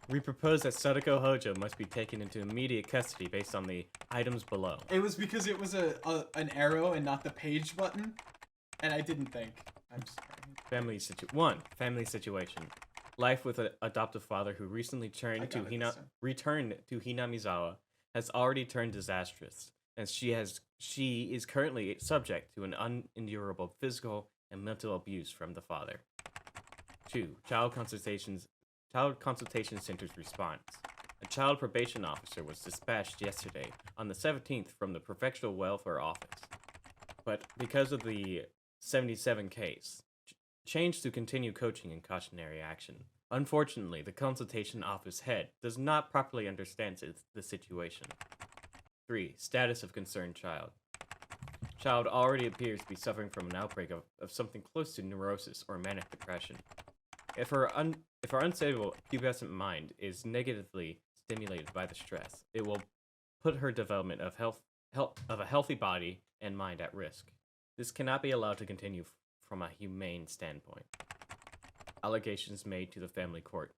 We propose that Sadako Hojo must be taken into immediate custody based on the items below. It was because it was an arrow and not the page button, and I didn't think. I'm sorry. Family situation. Life with an adoptive father who recently returned to Hinamizawa has already turned disastrous, and she is currently subject to an unendurable physical and mental abuse from the father. 2. Child consultation center's response. A child probation officer was dispatched yesterday on the 17th from the prefectural welfare office, but because of the 77 case, changed to continue coaching and cautionary action. Unfortunately, the consultation office head does not properly understand the situation. 3. Status of concerned child. Child already appears to be suffering from an outbreak of something close to neurosis or manic depression. If her unstable pubescent mind is negatively stimulated by the stress, it will put her development of a healthy body and mind at risk. This cannot be allowed to continue from a humane standpoint. Allegations made to the family court.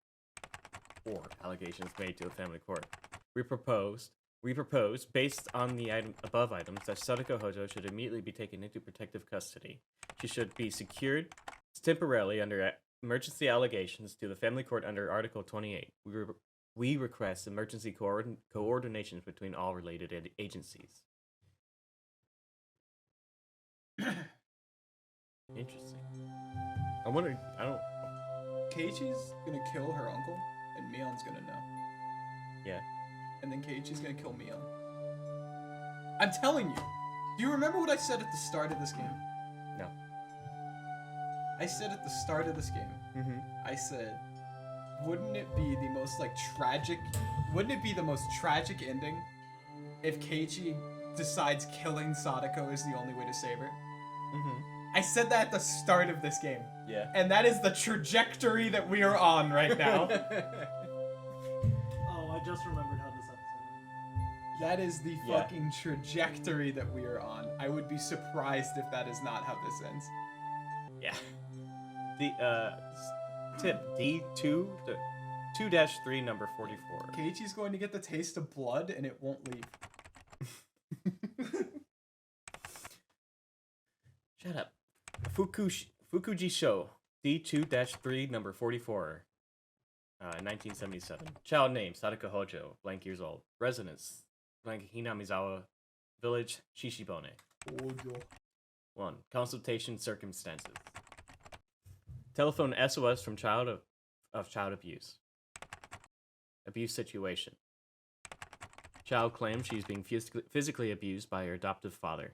We propose, based on the above items, that Sadako Hojo should immediately be taken into protective custody. She should be secured temporarily under emergency allegations to the family court under Article 28. We request emergency coordination between all related agencies. Interesting. Keiichi's gonna kill her uncle, and Mion's gonna know. Yeah. And then Keiichi's gonna kill Mion. I'm telling you. Do you remember what I said at the start of this game? No. I said at the start of this game, I said, wouldn't it be the most tragic ending if Keiichi decides killing Sadako is the only way to save her? I said that at the start of this game. Yeah. And that is the trajectory that we are on right now. Oh, I just remembered how this episode ended. That is the fucking trajectory that we are on. I would be surprised if that is not how this ends. Yeah. The tip D2-3 number 44. Keiichi's going to get the taste of blood and it won't leave. Shut up. Fukuji Show D2-3 number 44. 1977. Child name Sadako Hojo, blank years old. Residence blank Hinamizawa Village, Shishibone. 1. Consultation circumstances. Telephone SOS from child of child abuse. Abuse situation. Child claims she's being physically abused by her adoptive father.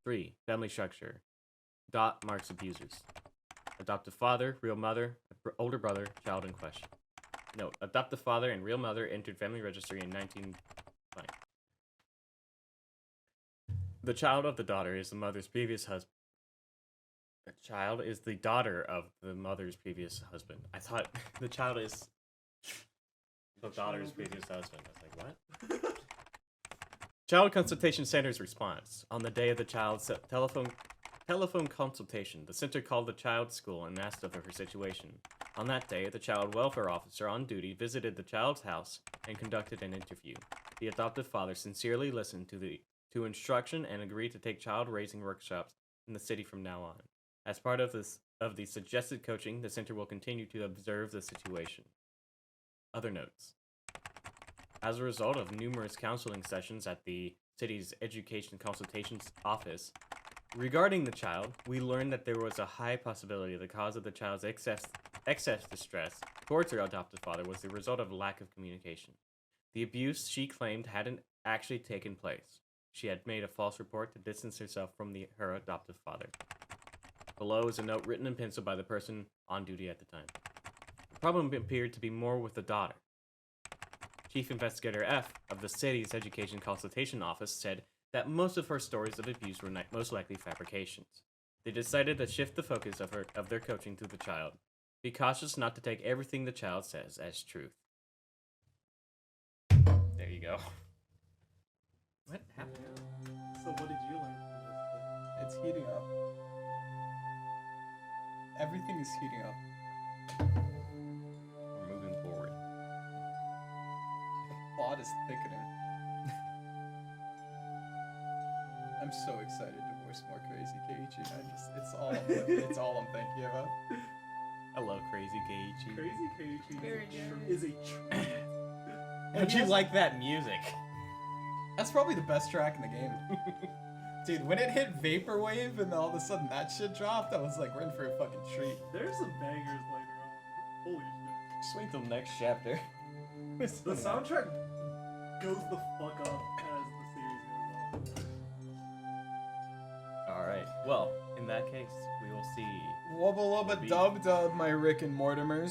3. Family structure. Dot marks abusers. Adoptive father, real mother, older brother, child in question. Note, adoptive father and real mother entered family registry in 1920. The child of the daughter is the mother's previous husband. The child is the daughter of the mother's previous husband. I thought the child is the daughter's previous husband. I was like, what? Child Consultation Center's response. On the day of the child's telephone telephone consultation, the center called the child's school and asked of her situation. On that day, the child welfare officer on duty visited the child's house and conducted an interview. The adoptive father sincerely listened to instruction and agreed to take child raising workshops in the city from now on. As part of the suggested coaching, the center will continue to observe the situation. Other notes. As a result of numerous counseling sessions at the city's education consultations office, regarding the child, we learned that there was a high possibility the cause of the child's excess distress towards her adoptive father was the result of lack of communication. The abuse she claimed hadn't actually taken place. She had made a false report to distance herself from her adoptive father. Below is a note written in pencil by the person on duty at the time. The problem appeared to be more with the daughter. Chief Investigator F of the city's education consultation office said that most of her stories of abuse were most likely fabrications. They decided to shift the focus of their coaching to the child. Be cautious not to take everything the child says as truth. There you go. What happened? So what did you learn from this? It's heating up. Everything is heating up. We're moving forward. The plot is thickening. I'm so excited to voice more crazy Keiichi. It's all I'm thinking about. I love Crazy Keiichi. Crazy Keiichi Very is a How'd you like that music? That's probably the best track in the game. Dude, when it hit Vaporwave and all of a sudden that shit dropped, I was like, we're in for a fucking treat. There's some bangers later on. Holy shit. Just wait till next chapter. The soundtrack goes the fuck up as the series goes on. Alright, well, in that case, we will see. Wubba lubba dub dub, my Rick and Mortimers.